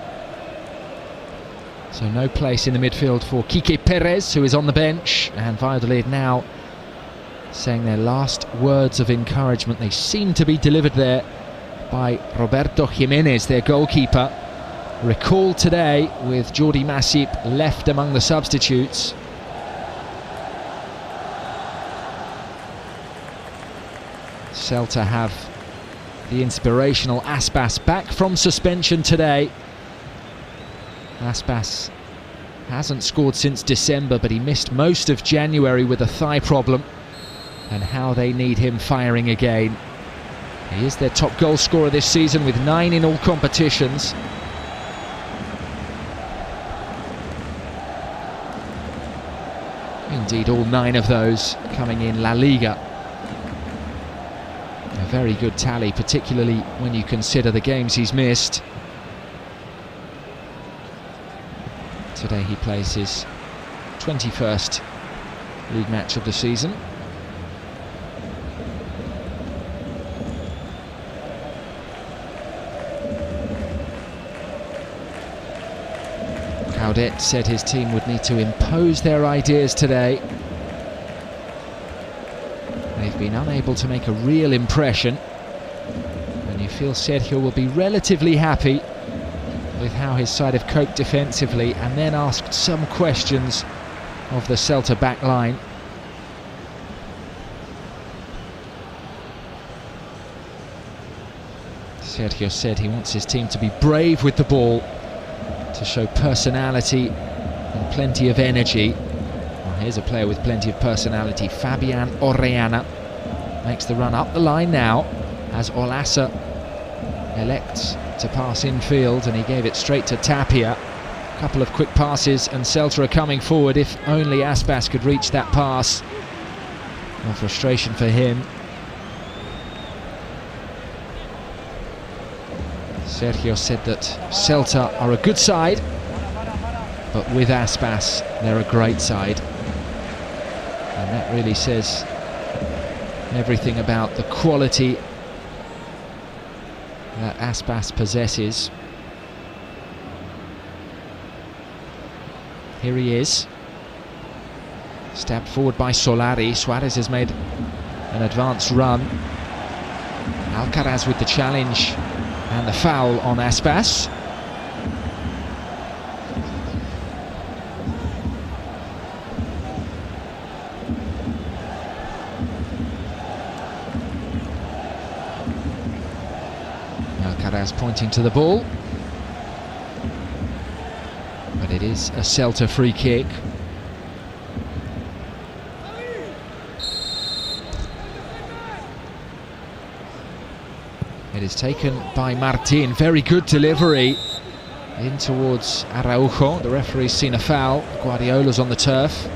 So no place in the midfield for Quique Perez, who is on the bench, and Valladolid now saying their last words of encouragement. They seem to be delivered there by Roberto Jimenez, their goalkeeper. Recalled today with Jordi Masip left among the substitutes. Celta have the inspirational Aspas back from suspension today. Aspas hasn't scored since December, but he missed most of January with a thigh problem, and how they need him firing again. He is their top goal scorer this season with 9 in all competitions. Indeed, all 9 of those coming in La Liga. A very good tally, particularly when you consider the games he's missed. Today he plays his 21st league match of the season. Caudet said his team would need to impose their ideas today. They've been unable to make a real impression, and you feel Sergio will be relatively happy with how his side have coped defensively, and then asked some questions of the Celta back line. Sergio said he wants his team to be brave with the ball, to show personality and plenty of energy. Well, here's a player with plenty of personality. Fabian Orellana makes the run up the line now, as Olasa elects to pass infield, and he gave it straight to Tapia. A couple of quick passes and Celta are coming forward. If only Aspas could reach that pass. No frustration for him. Sergio said that Celta are a good side, but with Aspas they're a great side, and that really says everything about the quality that Aspas possesses. Here he is, stabbed forward by Solari. Suarez has made an advanced run. Alcaraz with the challenge and the foul on Aspas. Alcaraz pointing to the ball, but it is a Celta free kick. It is taken by Martin. Very good delivery in towards Araujo. The referee's seen a foul. Guardiola's on the turf.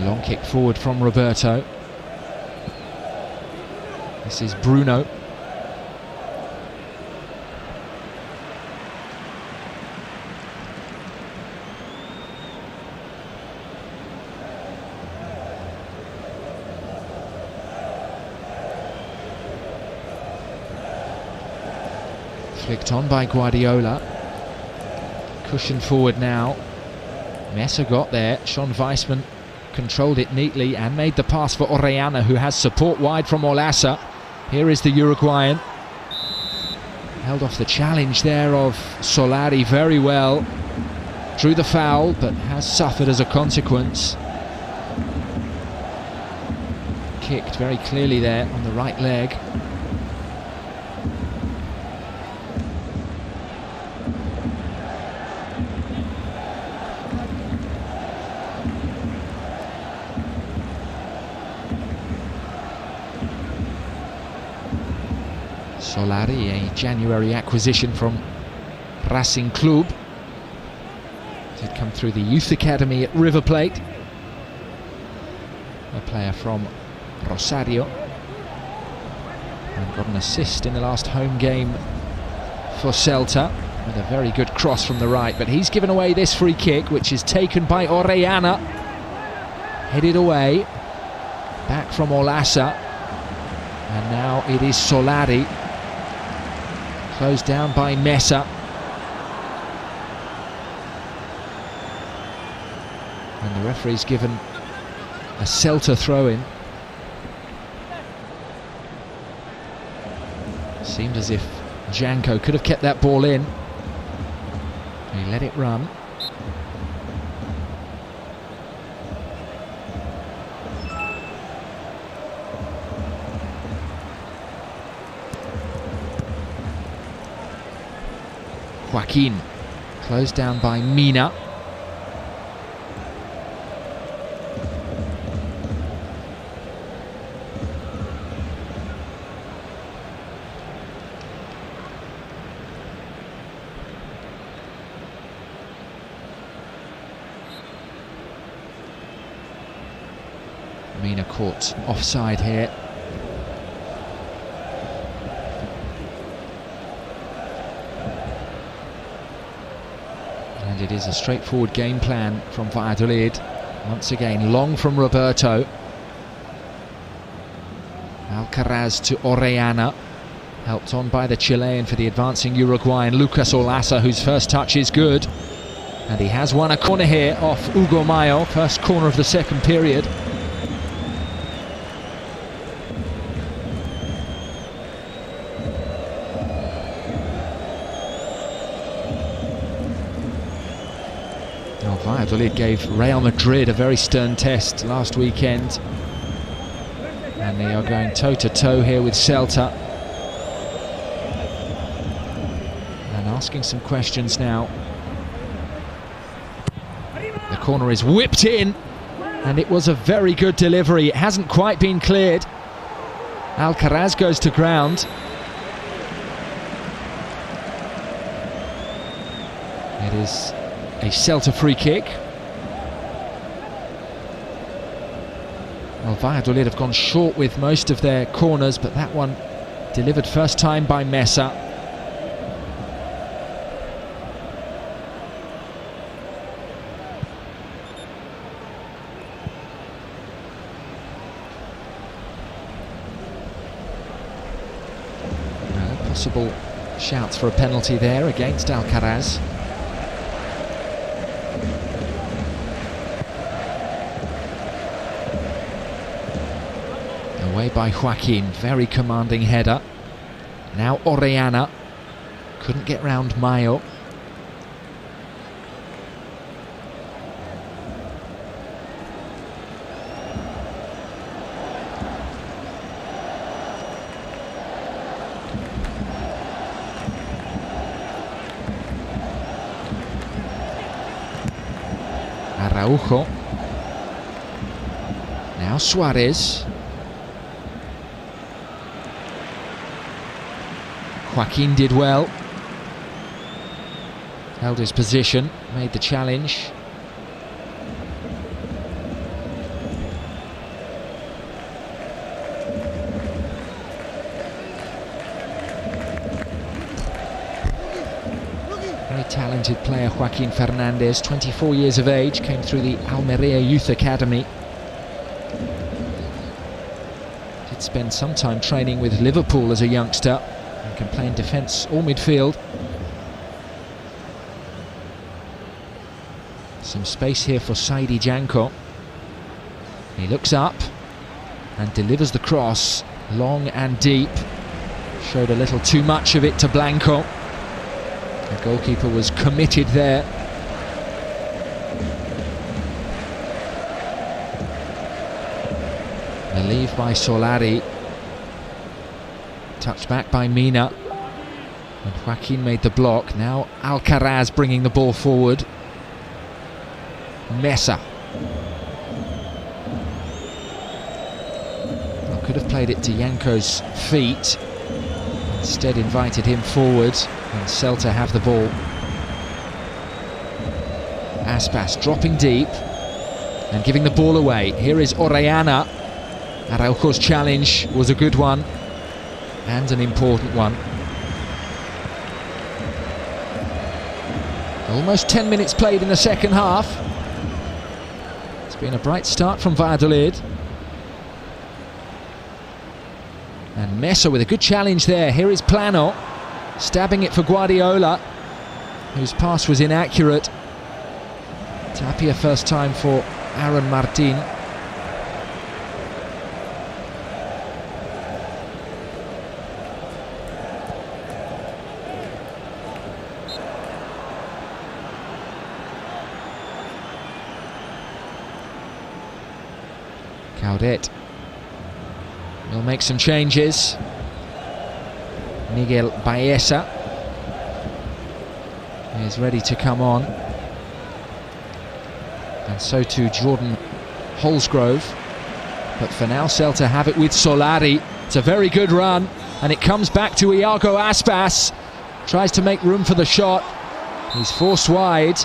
Long kick forward from Roberto. This is Bruno. Flicked on by Guardiola. Cushion forward now. Mesa got there. Sean Weissman controlled it neatly and made the pass for Orellana, who has support wide from Olasa. Here is the Uruguayan. Held off the challenge there of Solari very well. Drew the foul, but has suffered as a consequence. Kicked very clearly there on the right leg. Solari, a January acquisition from Racing Club. Did come through the youth academy at River Plate. A player from Rosario. and got an assist in the last home game for Celta with a very good cross from the right, but he's given away this free kick, which is taken by Orellana, headed away, back from Olasa, and now it is Solari, closed down by Mesa, and the referee's given a Celta throw-in. Seemed as if Janko could have kept that ball in. He let it run. Joaquin, closed down by Mina. Mina caught offside here. And it is a straightforward game plan from Valladolid. Once again, long from Roberto. Alcaraz to Orellana. Helped on by the Chilean for the advancing Uruguayan Lucas Olasa, whose first touch is good. And he has won a corner here off Hugo Mayo, first corner of the second period. Valladolid gave Real Madrid a very stern test last weekend, and they are going toe-to-toe here with Celta, and asking some questions now. The corner is whipped in, and it was a very good delivery. It hasn't quite been cleared. Alcaraz goes to ground. It is a Celta free kick. Well, Valladolid have gone short with most of their corners, but that one delivered first time by Mesa. Possible shouts for a penalty there against Alcaraz. Away by Joaquin, very commanding header. Now Orellana, couldn't get round Mayo. Araujo. Now Suarez. Joaquin did well, held his position, made the challenge. Very talented player Joaquin Fernandez, 24 years of age, came through the Almeria Youth Academy. Did spend some time training with Liverpool as a youngster. Can play in defence or midfield. Some space here for Saidi Janko. He looks up and delivers the cross long and deep. Showed a little too much of it to Blanco. The goalkeeper was committed there. The leave by Solari. Touched back by Mina, and Joaquin made the block. Now Alcaraz bringing the ball forward. Mesa. Well, could have played it to Janko's feet, instead invited him forward, and Celta have the ball. Aspas dropping deep and giving the ball away. Here is Orellana. Araujo's challenge was a good one. and an important one. Almost 10 minutes played in the second half. It's been a bright start from Valladolid. And Mesa with a good challenge there. Here is Plano, stabbing it for Guardiola, whose pass was inaccurate. Tapia first time for Aaron Martin. Caudet will make some changes. Miguel Baeza is ready to come on, and so too Jordan Holsgrove. But for now Celta have it with Solari. It's a very good run, and it comes back to Iago Aspas. Tries to make room for the shot. He's forced wide.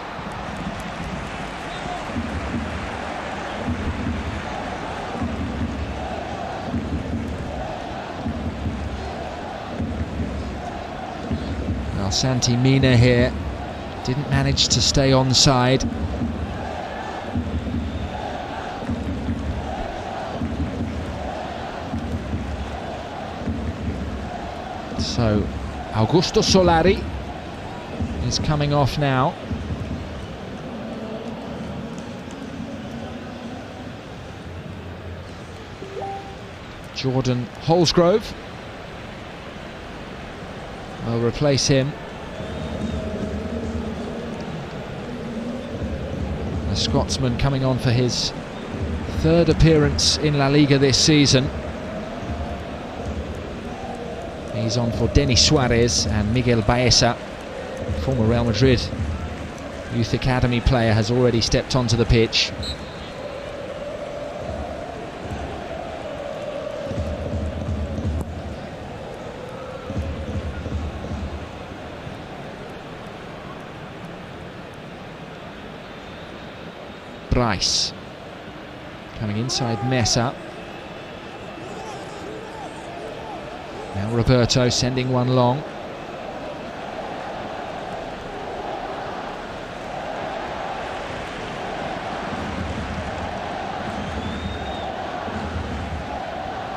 Santi Mina here didn't manage to stay onside. So Augusto Solari is coming off now. Jordan Holsgrove will replace him. The Scotsman coming on for his third appearance in La Liga this season. He's on for Denis Suarez, and Miguel Baeza, former Real Madrid Youth Academy player, has already stepped onto the pitch. Bryce coming inside Mesa. Now Roberto sending one long.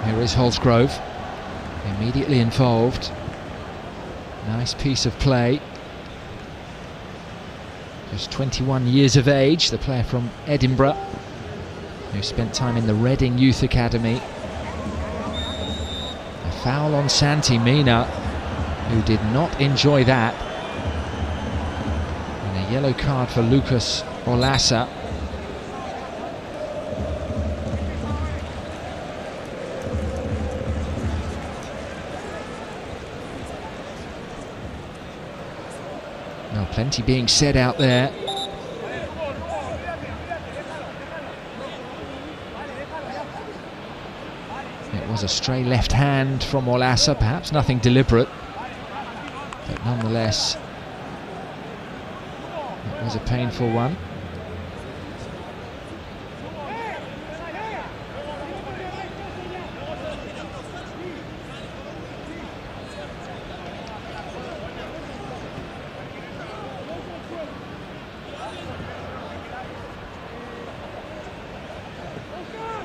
Here is Holsgrove, immediately involved. Nice piece of play. Just 21 years of age, the player from Edinburgh, who spent time in the Reading Youth Academy. A foul on Santi Mina, who did not enjoy that. And a yellow card for Lucas Olasa. Well, plenty being said out there. It was a stray left hand from Olasa, perhaps nothing deliberate, but nonetheless it was a painful one.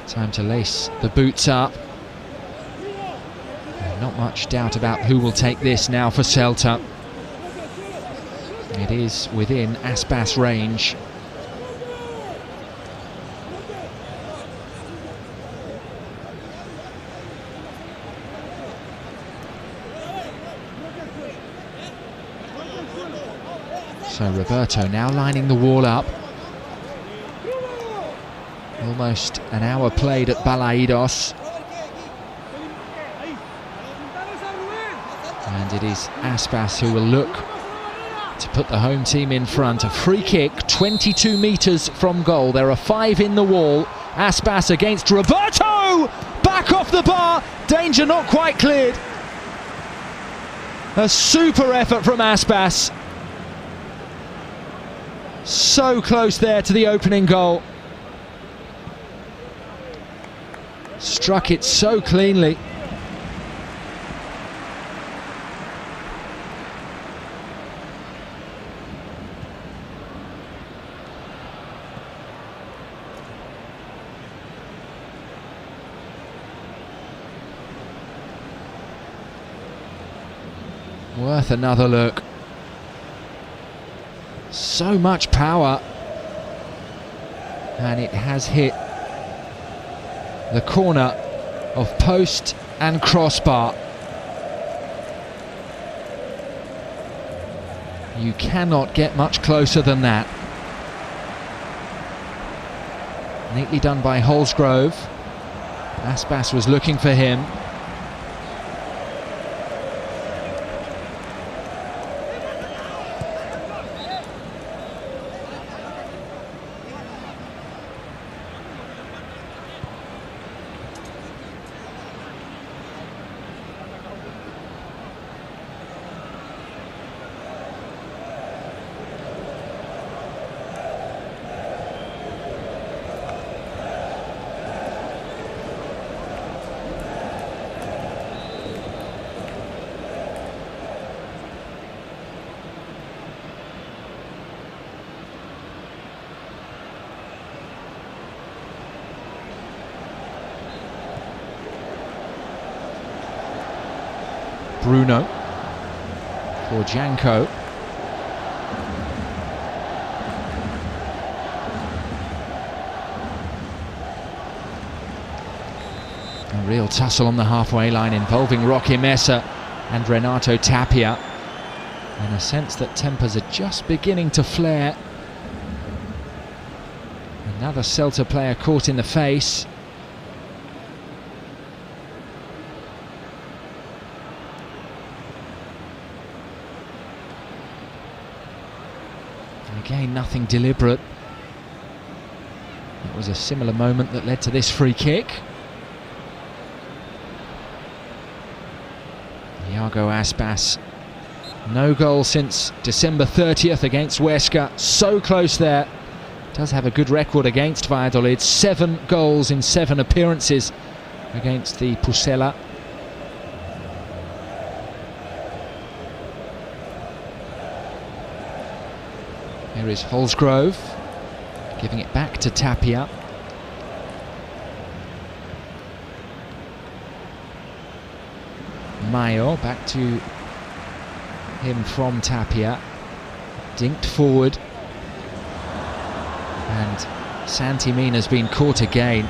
Time to lace the boots up. Not much doubt about who will take this now for Celta. It is within Aspas range. So Roberto now lining the wall up. Almost an hour played at Balaidos. And it is Aspas who will look to put the home team in front. A free kick, 22 metres from goal. There are 5 in the wall. Aspas against Roberto! Back off the bar! Danger not quite cleared. A super effort from Aspas. So close there to the opening goal. Struck it so cleanly. Worth another look. So much power. And it has hit the corner of post and crossbar. You cannot get much closer than that. Neatly done by Holsgrove. Aspas was looking for him. Bruno for Janko. A real tussle on the halfway line involving Roque Mesa and Renato Tapia. In a sense that tempers are just beginning to flare. Another Celta player caught in the face. Again, nothing deliberate. It was a similar moment that led to this free kick. Iago Aspas, no goal since December 30th against Huesca. So close there. Does have a good record against Valladolid. 7 goals in 7 appearances against the Pucela. Here is Holsgrove, giving it back to Tapia. Mayo, back to him from Tapia. Dinked forward. And Santi Mina's been caught again.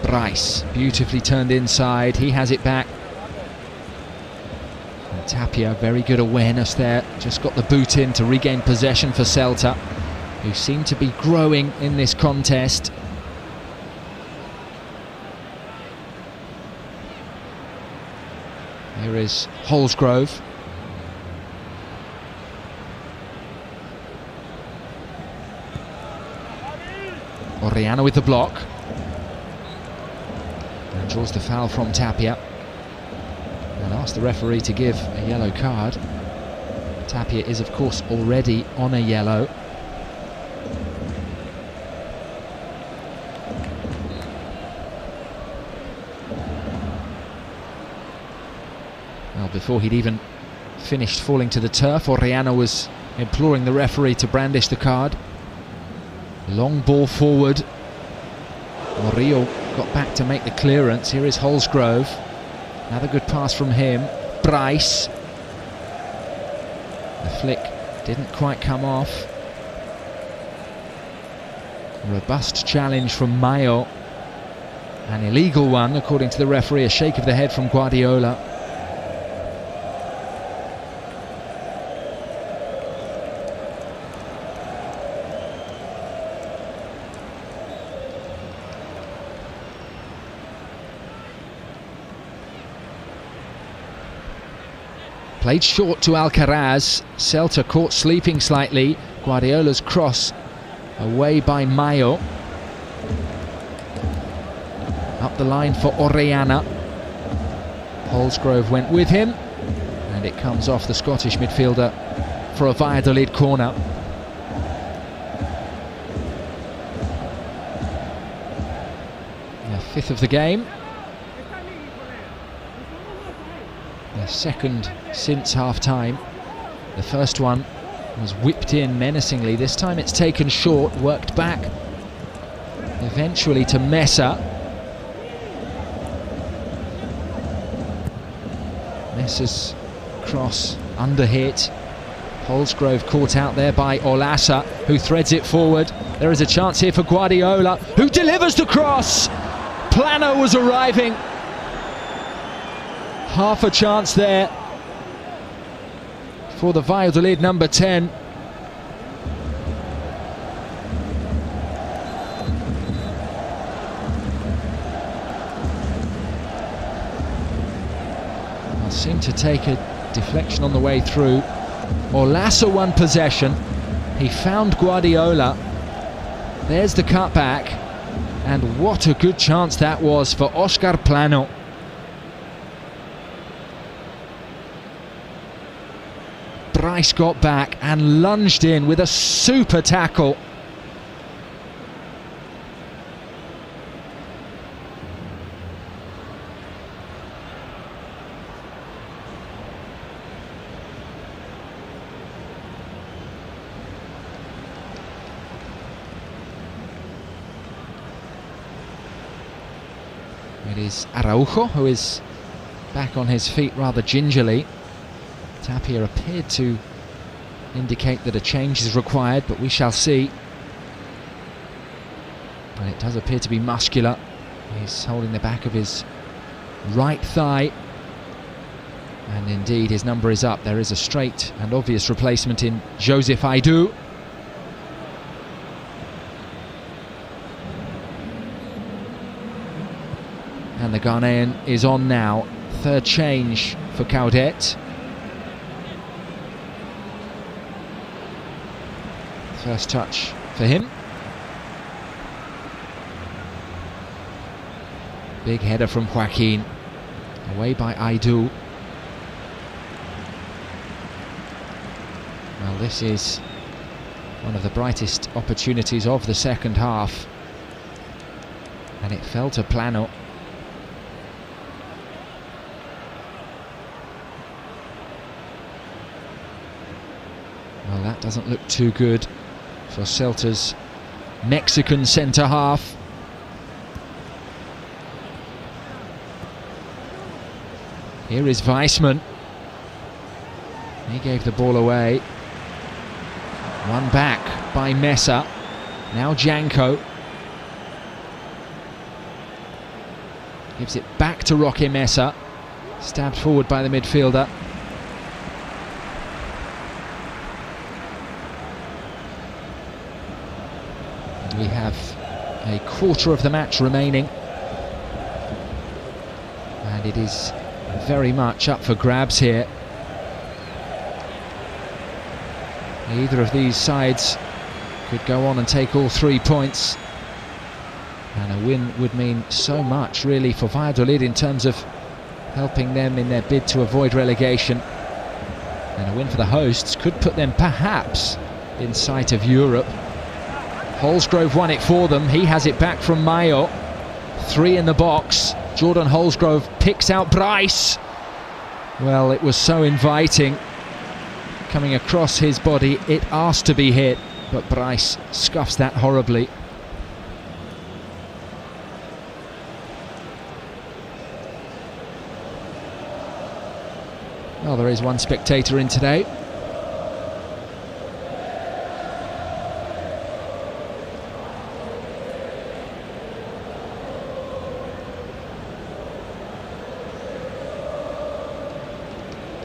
Bryce, beautifully turned inside, he has it back. And Tapia, very good awareness there, just got the boot in to regain possession for Celta, who seem to be growing in this contest. Here is Holsgrove. Orellana with the block. And draws the foul from Tapia. And asks the referee to give a yellow card. Tapia is, of course, already on a yellow. Well, before he'd even finished falling to the turf, Orellana was imploring the referee to brandish the card. Long ball forward. Murillo got back to make the clearance. Here is Holsgrove. Another good pass from him. Bryce. The flick didn't quite come off. Robust challenge from Mayo. An illegal one, according to the referee. A shake of the head from Guardiola. Played short to Alcaraz. Celta caught sleeping slightly. Guardiola's cross away by Mayo. Up the line for Orellana. Holsgrove went with him. And it comes off the Scottish midfielder for a Valladolid corner. The 5th of the game. The second since half-time. The first one was whipped in menacingly. This time it's taken short, worked back eventually to Mesa. Mesa's cross under hit. Holsgrove caught out there by Olasa, who threads it forward. There is a chance here for Guardiola, who delivers the cross. Plano was arriving. Half a chance there for the Valladolid number 10. Well, seemed to take a deflection on the way through. Olasa won possession. He found Guardiola. There's the cutback. And what a good chance that was for Oscar Plano. Bryce got back and lunged in with a super tackle. It is Araujo who is back on his feet rather gingerly. Tapia appeared to indicate that a change is required, but we shall see. And it does appear to be muscular. He's holding the back of his right thigh. And indeed, his number is up. There is a straight and obvious replacement in Joseph Aidoo. And the Ghanaian is on now. Third change for Caudet. First touch for him. Big header from Joaquin. Away by Aidoo. Well, this is one of the brightest opportunities of the second half. And it fell to Plano. Well, that doesn't look too good for Celta's Mexican centre-half. Here is Weissman. He gave the ball away. One back by Mesa. Now Janko. Gives it back to Roque Mesa. Stabbed forward by the midfielder. We have a quarter of the match remaining, and it is very much up for grabs here. Either of these sides could go on and take all 3 points, and a win would mean so much really for Valladolid in terms of helping them in their bid to avoid relegation, and a win for the hosts could put them perhaps in sight of Europe. Holsgrove won it for them. He has it back from Mayo. 3 in the box. Jordan Holsgrove picks out Bryce. Well, it was so inviting. Coming across his body, it asked to be hit, but Bryce scuffs that horribly. Well, there is one spectator in today.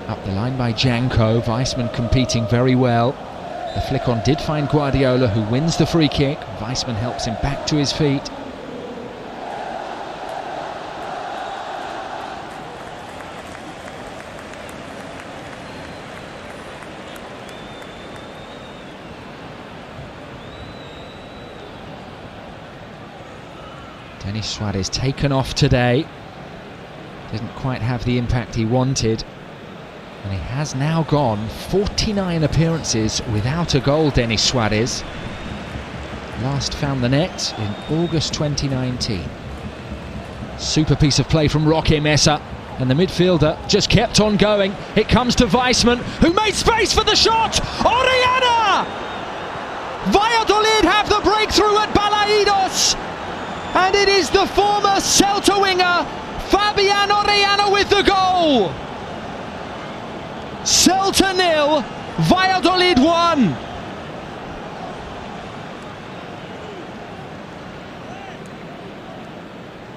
Up the line by Janko. Weissman competing very well. The flick on did find Guardiola, who wins the free kick. Weissman helps him back to his feet. Denis Suarez taken off today. Didn't quite have the impact he wanted. And he has now gone 49 appearances without a goal, Denis Suarez. Last found the net in August 2019. Super piece of play from Roque Mesa. And the midfielder just kept on going. It comes to Weissman, who made space for the shot. Orellana! Valladolid have the breakthrough at Balaidos. And it is the former Celta winger, Fabian Orellana, with the goal. Celta 0, Valladolid 1.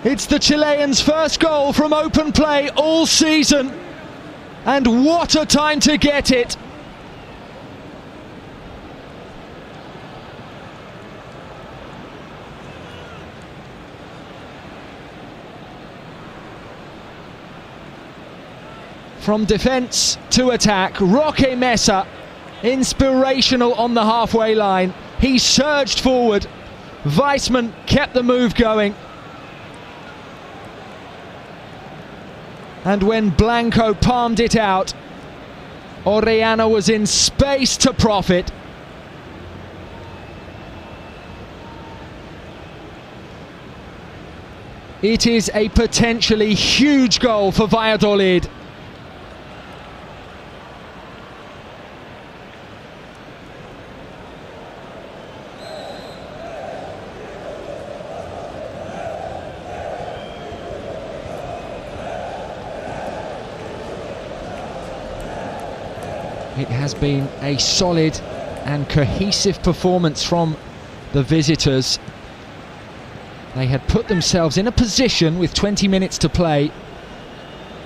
It's the Chileans' first goal from open play all season. And what a time to get it. From defence to attack, Roque Mesa, inspirational on the halfway line. He surged forward. Weissman kept the move going. And when Blanco palmed it out, Orellana was in space to profit. It is a potentially huge goal for Valladolid. It has been a solid and cohesive performance from the visitors. They had put themselves in a position with 20 minutes to play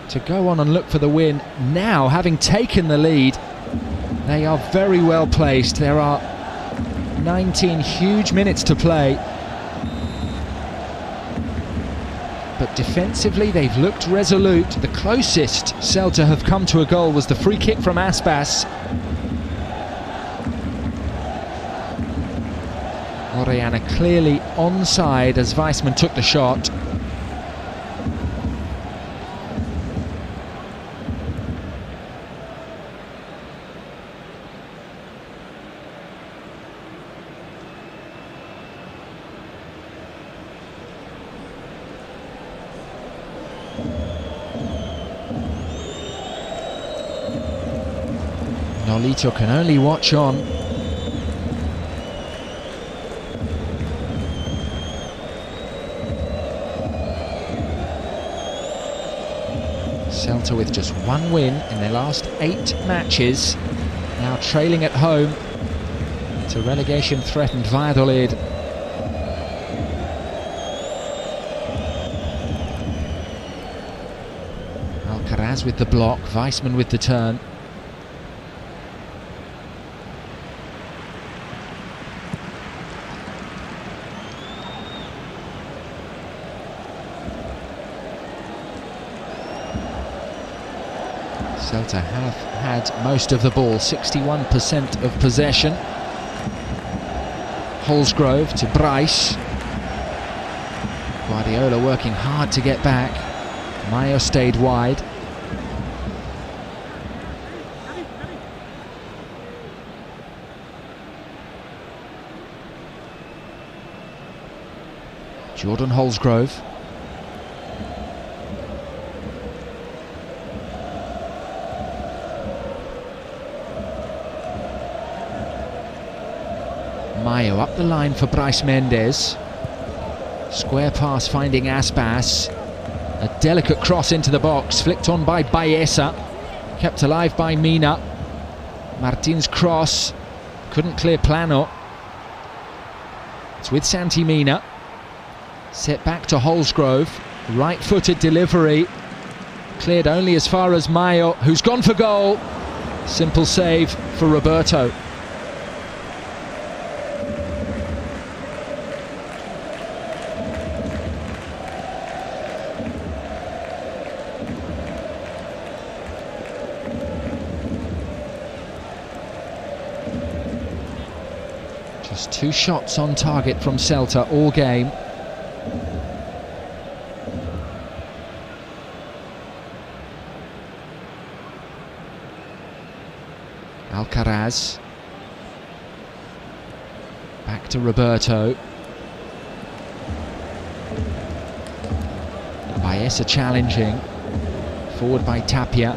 to go on and look for the win. Now, having taken the lead, they are very well placed. There are 19 huge minutes to play. But defensively, they've looked resolute. The closest Celta have come to a goal was the free kick from Aspas. Orellana clearly onside as Weissman took the shot. Nolito can only watch on. Celta with just one win in their last 8 matches, now trailing at home to relegation-threatened Valladolid. Alcaraz with the block, Weissman with the turn. Celta have had most of the ball, 61% of possession. Holsgrove to Bryce. Guardiola working hard to get back. Mayo stayed wide. Jordan Holsgrove. Mayo up the line for Bryce Mendes. Square pass finding Aspas. A delicate cross into the box, flicked on by Baeza. Kept alive by Mina. Martin's cross. Couldn't clear Plano. It's with Santi Mina. Set back to Holsgrove. Right-footed delivery. Cleared only as far as Mayo, who's gone for goal. Simple save for Roberto. Just 2 shots on target from Celta all game. Alcaraz. Back to Roberto. Baeza challenging. forward by Tapia.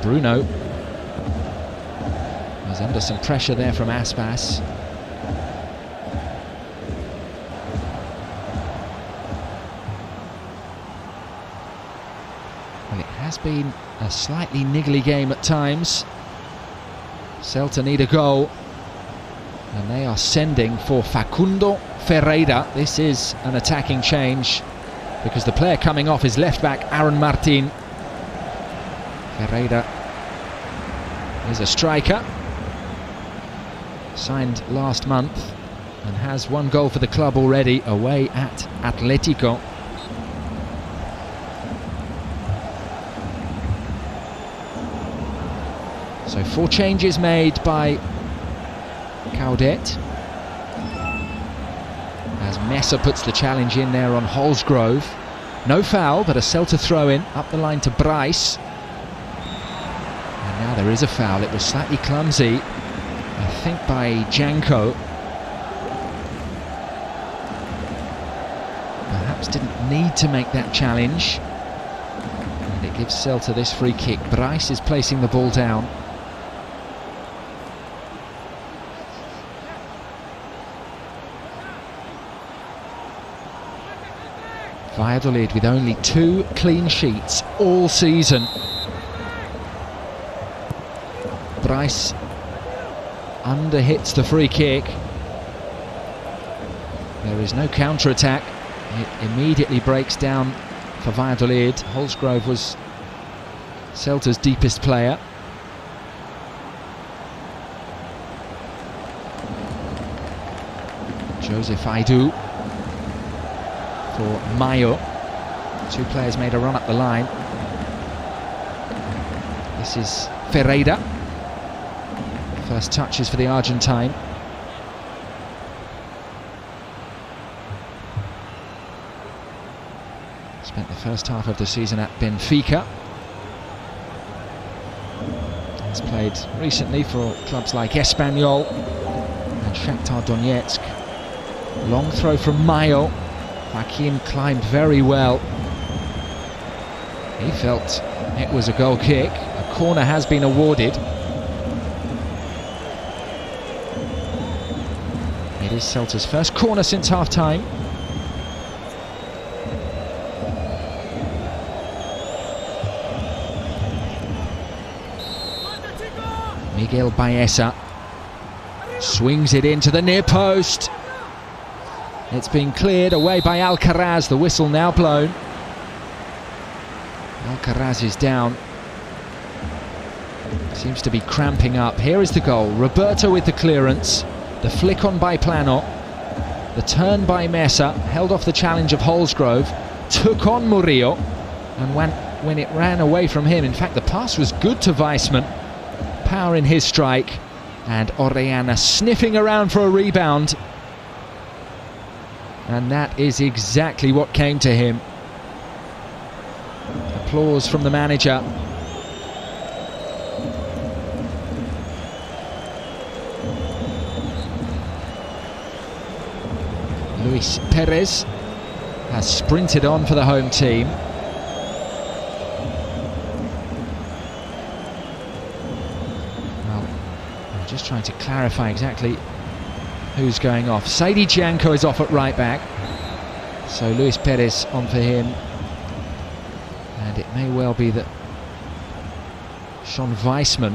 Bruno was under some pressure there from Aspas. Well, it has been a slightly niggly game at times. Celta need a goal, and they are sending for Facundo Ferreira. This is an attacking change because the player coming off is left back Aaron Martin. Ferreira is a striker, signed last month and has one goal for the club already away at Atletico. So 4 changes made by Caudet as Mesa puts the challenge in there on Holsgrove. No foul, but a Celta throw-in up the line to Bryce. And now there is a foul. It was slightly clumsy, I think, by Janko. Perhaps didn't need to make that challenge. And it gives Celta this free kick. Bryce is placing the ball down. Valladolid with only 2 clean sheets all season. Bryce underhits the free kick. There is no counter-attack. It immediately breaks down for Valladolid. Holsgrove was Celta's deepest player. Joseph Aidu for Mayo. 2 players made a run up the line. This is Ferreira. First touches for the Argentine. Spent the first half of the season at Benfica. He's played recently for clubs like Espanyol and Shakhtar Donetsk. Long throw from Mayo. Joaquin climbed very well. He felt it was a goal kick. A corner has been awarded. It is Celta's first corner since half-time. Miguel Baeza swings it into the near post. It's been cleared away by Alcaraz. The whistle now blown. Alcaraz is down. Seems to be cramping up. Here is the goal. Roberto with the clearance. The flick on by Plano. The turn by Mesa. Held off the challenge of Holsgrove. Took on Murillo. And when it ran away from him, in fact the pass was good to Weissman. Power in his strike. And Orellana sniffing around for a rebound. And that is exactly what came to him. Applause from the manager. Luis Perez has sprinted on for the home team. Well, I'm just trying to clarify exactly who's going off. Saidi Janko is off at right back, so Luis Perez on for him, and it may well be that Sean Weissman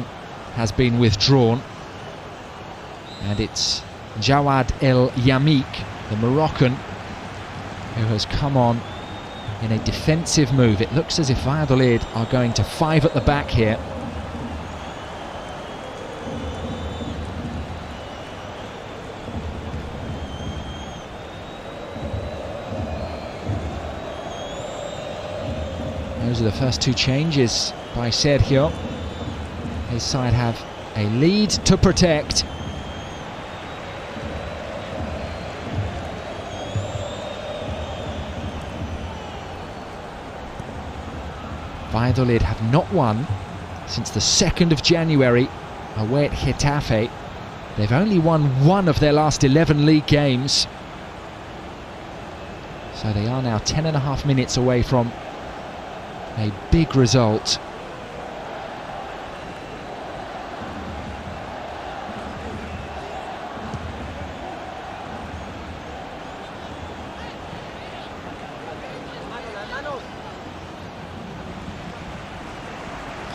has been withdrawn, and it's Jawad El Yamik, the Moroccan, who has come on in a defensive move. It looks as if Valladolid are going to 5 at the back here. Those are the first 2 changes by Sergio. His side have a lead to protect. Valladolid have not won since the 2nd of January away at Getafe. They've only won 1 of their last 11 league games. So they are now 10.5 minutes away from a big result.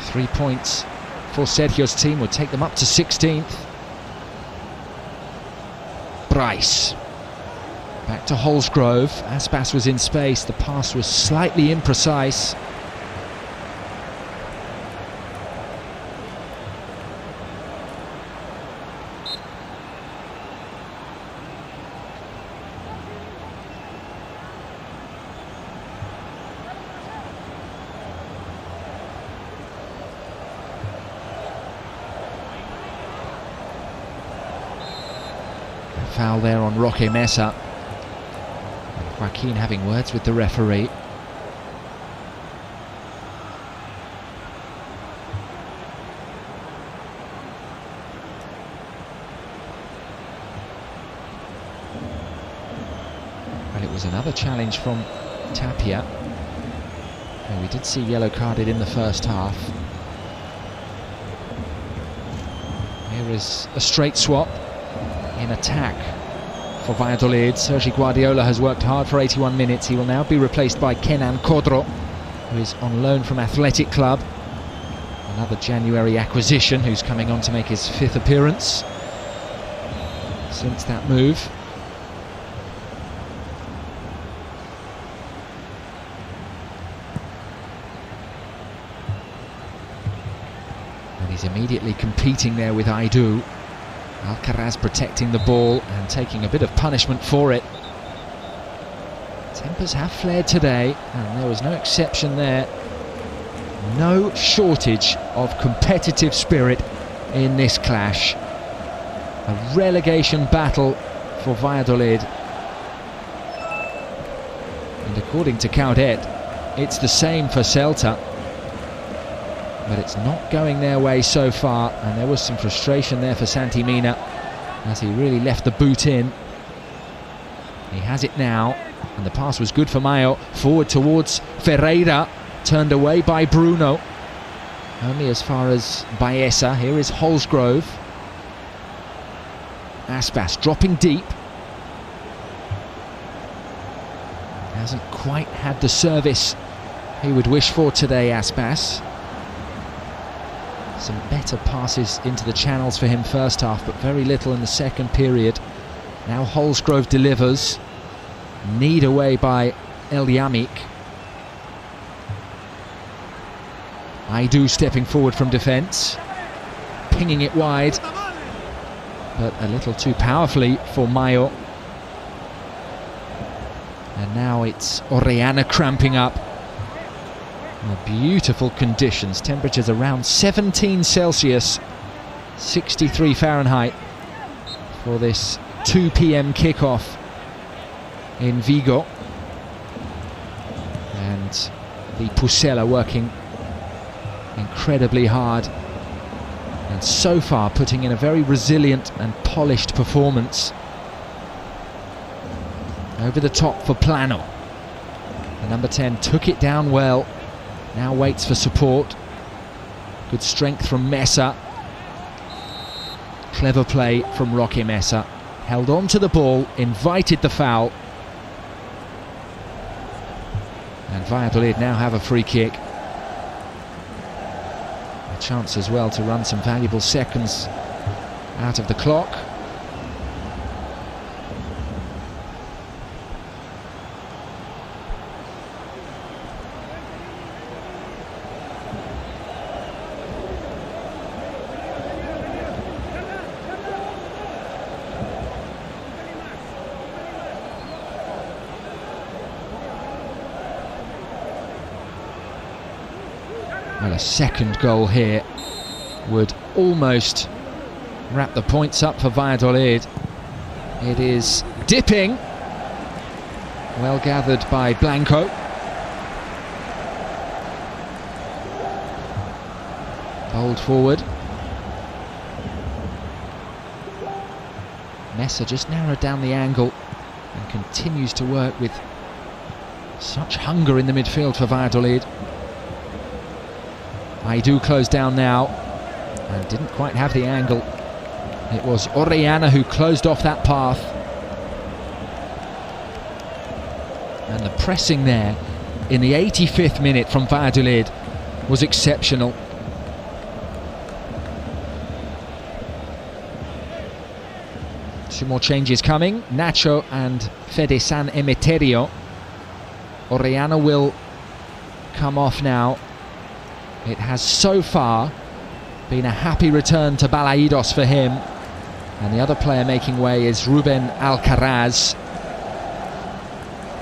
Three points for Sergio's team would take them up to 16th. Bryce. Back to Holsgrove. Aspas was in space. The pass was slightly imprecise. Foul there on Roque Mesa. Joaquin having words with the referee. Well, it was another challenge from Tapia. And we did see yellow carded in the first half. Here is a straight swap in attack for Valladolid. Sergi Guardiola has worked hard for 81 minutes. He will now be replaced by Kenan Kodro, who is on loan from Athletic Club. Another January acquisition who's coming on to make his 5th appearance since that move. And he's immediately competing there with Aidu. Alcaraz protecting the ball and taking a bit of punishment for it. Tempers have flared today, and there was no exception there. No shortage of competitive spirit in this clash. A relegation battle for Valladolid. And according to Caudet, it's the same for Celta. But it's not going their way so far, and there was some frustration there for Santi Mina as he really left the boot in. He has it now, and the pass was good for Mayo. Forward towards Ferreira, turned away by Bruno. Only as far as Baeza. Here is Holsgrove. Aspas dropping deep. Hasn't quite had the service he would wish for today, Aspas. Some better passes into the channels for him first half, but very little in the second period. Now Holsgrove delivers. Kneed away by El Yamik. Aidu stepping forward from defence. Pinging it wide, but a little too powerfully for Mayo. And now it's Orellana cramping up. Beautiful conditions, temperatures around 17 Celsius, 63 Fahrenheit for this 2 p.m. kickoff in Vigo. And the Pucella working incredibly hard, and so far putting in a very resilient and polished performance. Over the top for Plano. The number 10 took it down well. Now waits for support. Good strength from Mesa. Clever play from Roque Mesa. Held on to the ball, invited the foul. And Valladolid now have a free kick. A chance as well to run some valuable seconds out of the clock. Well, a second goal here would almost wrap the points up for Valladolid. It is dipping. Well gathered by Blanco. Bold forward. Mesa just narrowed down the angle and continues to work with such hunger in the midfield for Valladolid. Aidu closed down now and didn't quite have the angle. It was Orellana who closed off that path. And the pressing there in the 85th minute from Valladolid was exceptional. Two more changes coming. Nacho and Fede San Emeterio. Orellana will come off now. It has so far been a happy return to Balaidos for him. And the other player making way is Ruben Alcaraz.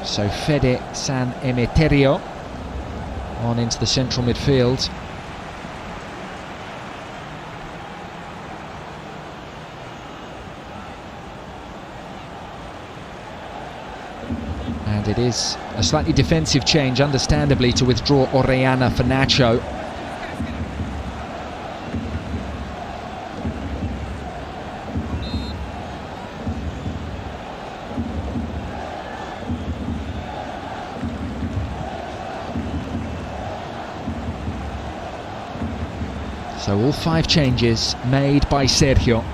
So Fede San Emeterio on into the central midfield. And it is a slightly defensive change, understandably, to withdraw Orellana for Nacho. So all 5 changes made by Sergio.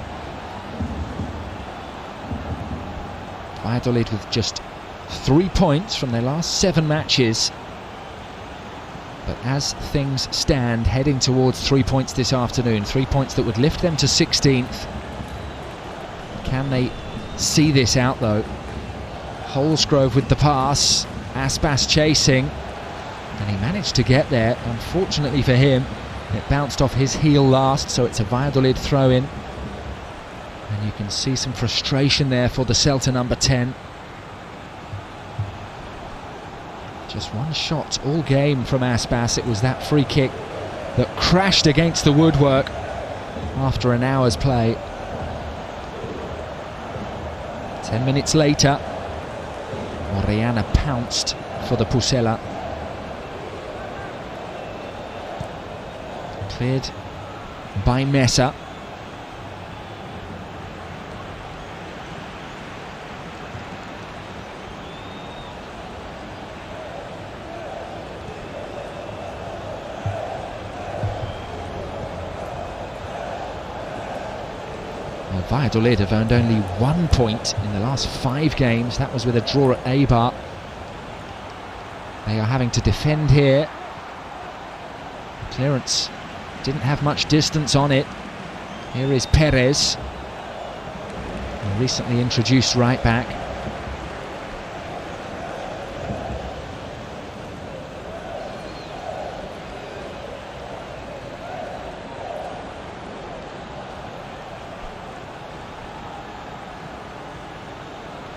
Valladolid with just 3 points from their last 7 matches. But as things stand, heading towards 3 points this afternoon, 3 points that would lift them to 16th. Can they see this out though? Holsgrove with the pass, Aspas chasing, and he managed to get there. Unfortunately for him, it bounced off his heel last, so it's a Valladolid throw-in. And you can see some frustration there for the Celta number 10. Just one shot all game from Aspas. It was that free kick that crashed against the woodwork after an hour's play. 10 minutes later, Orellana pounced for the Pucela. Cleared by Mesa. Well, Valladolid have earned only 1 point in the last 5 games. That was with a draw at Eibar. They are having to defend here. Clearance didn't have much distance on it. Here is Perez, a recently introduced right back.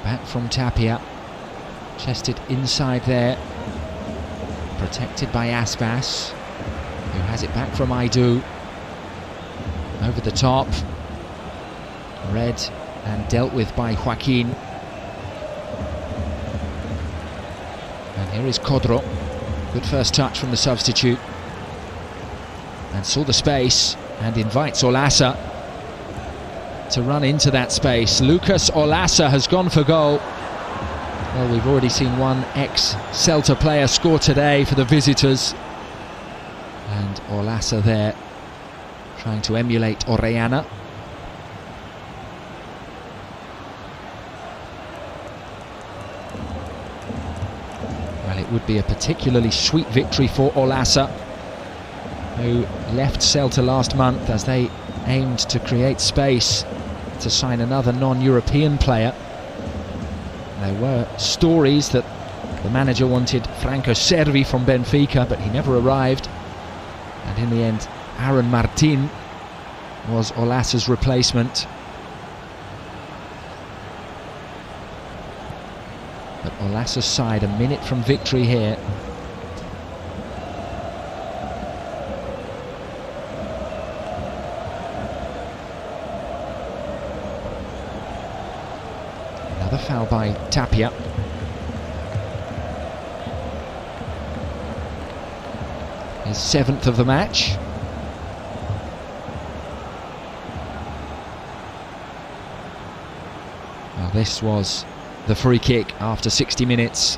Back from Tapia, chested inside there, protected by Aspas, who has it back from Aidu. Over the top, read and dealt with by Joaquin. And here is Codro. Good first touch from the substitute, and saw the space and invites Olasa to run into that space. Lucas Olasa has gone for goal. Well, we've already seen one ex-Celta player score today for the visitors. And Olasa there, trying to emulate Orellana. Well, it would be a particularly sweet victory for Olasa, who left Celta last month as they aimed to create space to sign another non-European player. There were stories that the manager wanted Franco Cervi from Benfica, but he never arrived. And in the end, Aaron Martin was Olasa's replacement. But Olasa's side, a minute from victory here. Another foul by Tapia. His 7th of the match. Well, this was the free kick after 60 minutes.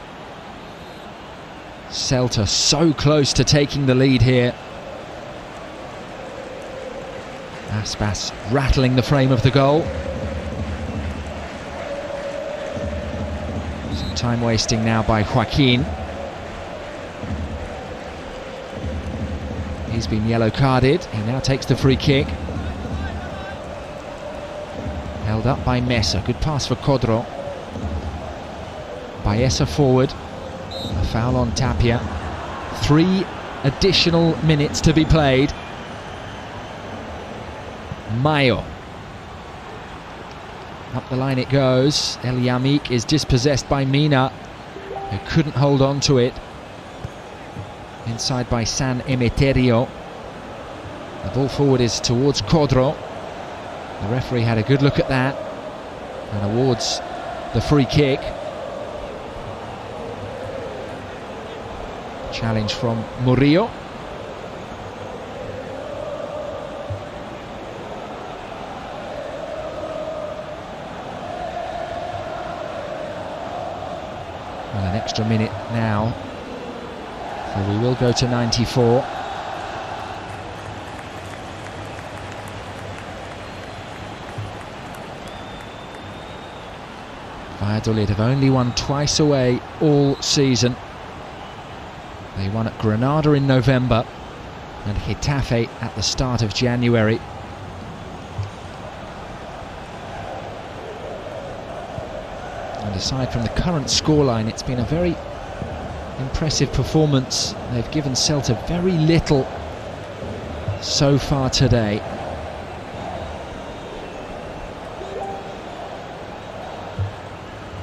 Celta so close to taking the lead here. Aspas rattling the frame of the goal. Some time wasting now by Joaquin. He's been yellow carded. He now takes the free kick. Held up by Mesa. Good pass for Codro. Baeza forward. A foul on Tapia. 3 additional minutes to be played. Mayo. Up the line it goes. El Yamik is dispossessed by Mina, who couldn't hold on to it. Inside by San Emeterio. The ball forward is towards Codro. The referee had a good look at that and awards the free kick. Challenge from Murillo. Well, an extra minute now, so we will go to 94. Valladolid have only won twice away all season. They won at Granada in November and Getafe at the start of January. And aside from the current scoreline, it's been a very impressive performance. They've given Celta very little so far today.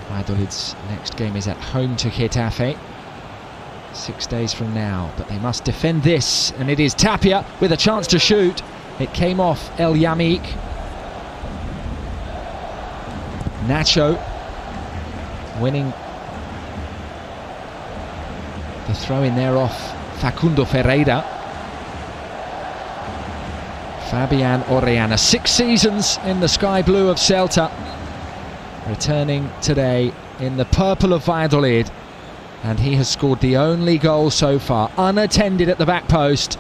Valladolid's next game is at home to Getafe 6 days from now, but they must defend this, and it is Tapia with a chance to shoot. It came off El Yamik. Nacho winning the throw in there off Facundo Ferreira. Fabian Orellana, 6 seasons in the sky blue of Celta, returning today in the purple of Valladolid, and he has scored the only goal so far, unattended at the back post,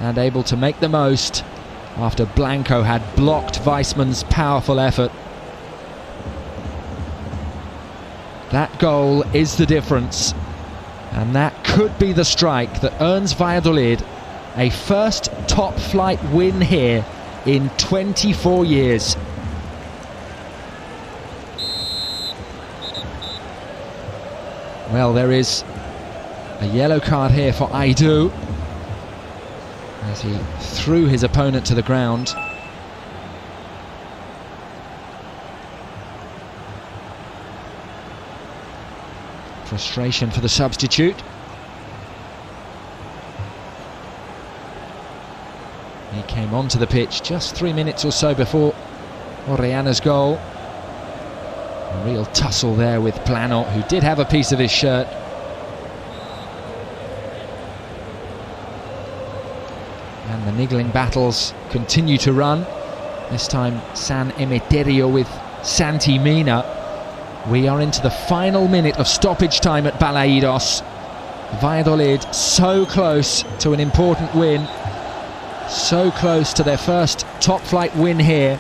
and able to make the most after Blanco had blocked Weissman's powerful effort. That goal is the difference, and that could be the strike that earns Valladolid a first top-flight win here in 24 years. Well, there is a yellow card here for Aidu as he threw his opponent to the ground. Frustration for the substitute. He came onto the pitch just 3 minutes or so before Orellana's goal. A real tussle there with Plano, who did have a piece of his shirt. And the niggling battles continue to run. This time San Emeterio with Santi Mina. We are into the final minute of stoppage time at Balaidos. Valladolid so close to an important win. So close to their first top-flight win here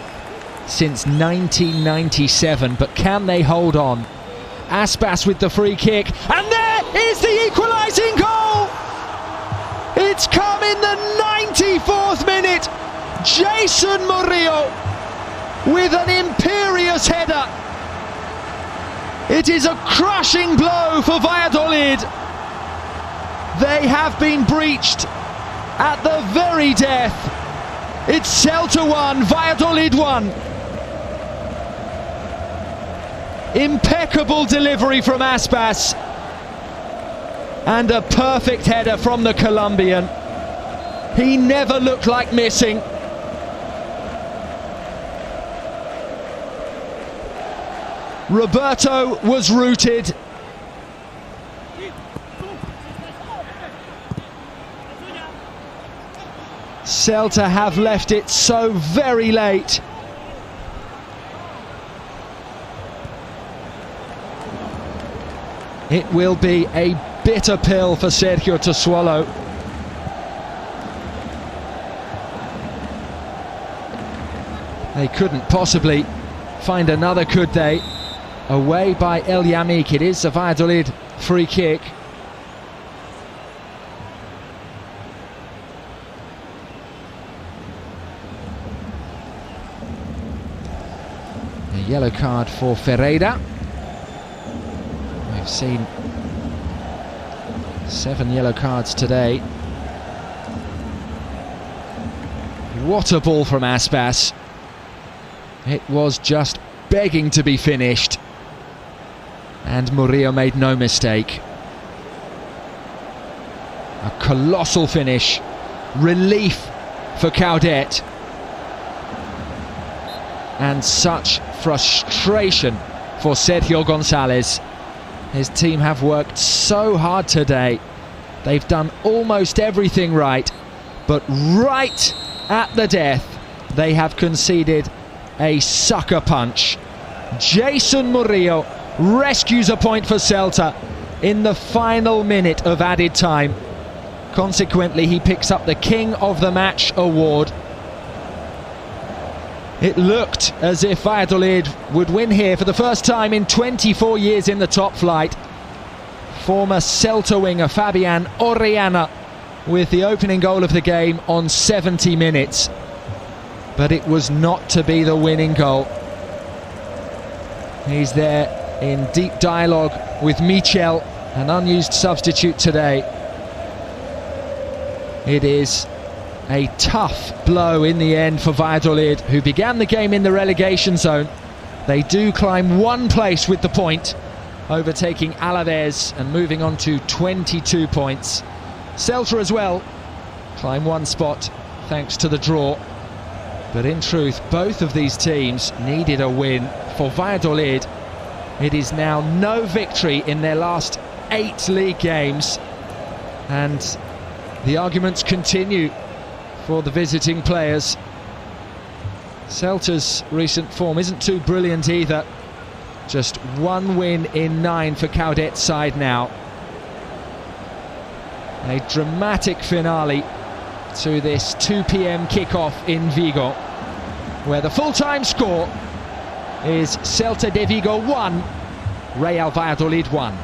since 1997, but can they hold on? Aspas with the free kick, and there is the equalising goal! It's come in the 94th minute. Jason Murillo with an imperious header. It is a crushing blow for Valladolid. They have been breached at the very death. It's Celta 1, Valladolid 1. Impeccable delivery from Aspas, and a perfect header from the Colombian. He never looked like missing. Roberto was rooted. Celta have left it so very late. It will be a bitter pill for Sergio to swallow. They couldn't possibly find another, could they? Away by El Yamik. It is a Valladolid free kick. A yellow card for Ferreira. We've seen 7 yellow cards today. What a ball from Aspas. It was just begging to be finished. And Murillo made no mistake. A colossal finish. Relief for Caudet. And such frustration for Sergio Gonzalez. His team have worked so hard today. They've done almost everything right. But right at the death, they have conceded a sucker punch. Jason Murillo rescues a point for Celta in the final minute of added time. Consequently, he picks up the King of the Match award. It looked as if Valladolid would win here for the first time in 24 years in the top flight. Former Celta winger Fabian Orellana with the opening goal of the game on 70 minutes. But it was not to be the winning goal. He's there in deep dialogue with Michel, an unused substitute today. It is a tough blow in the end for Valladolid, who began the game in the relegation zone. They do climb one place with the point, overtaking Alaves and moving on to 22 points. Celta as well climb one spot thanks to the draw. But in truth, both of these teams needed a win. For Valladolid, it is now no victory in their last 8 league games. And the arguments continue for the visiting players. Celta's recent form isn't too brilliant either. Just 1 win in 9 for Caudet's side now. A dramatic finale to this 2 p.m. kickoff in Vigo, where the full-time score is Celta de Vigo 1, Real Valladolid 1.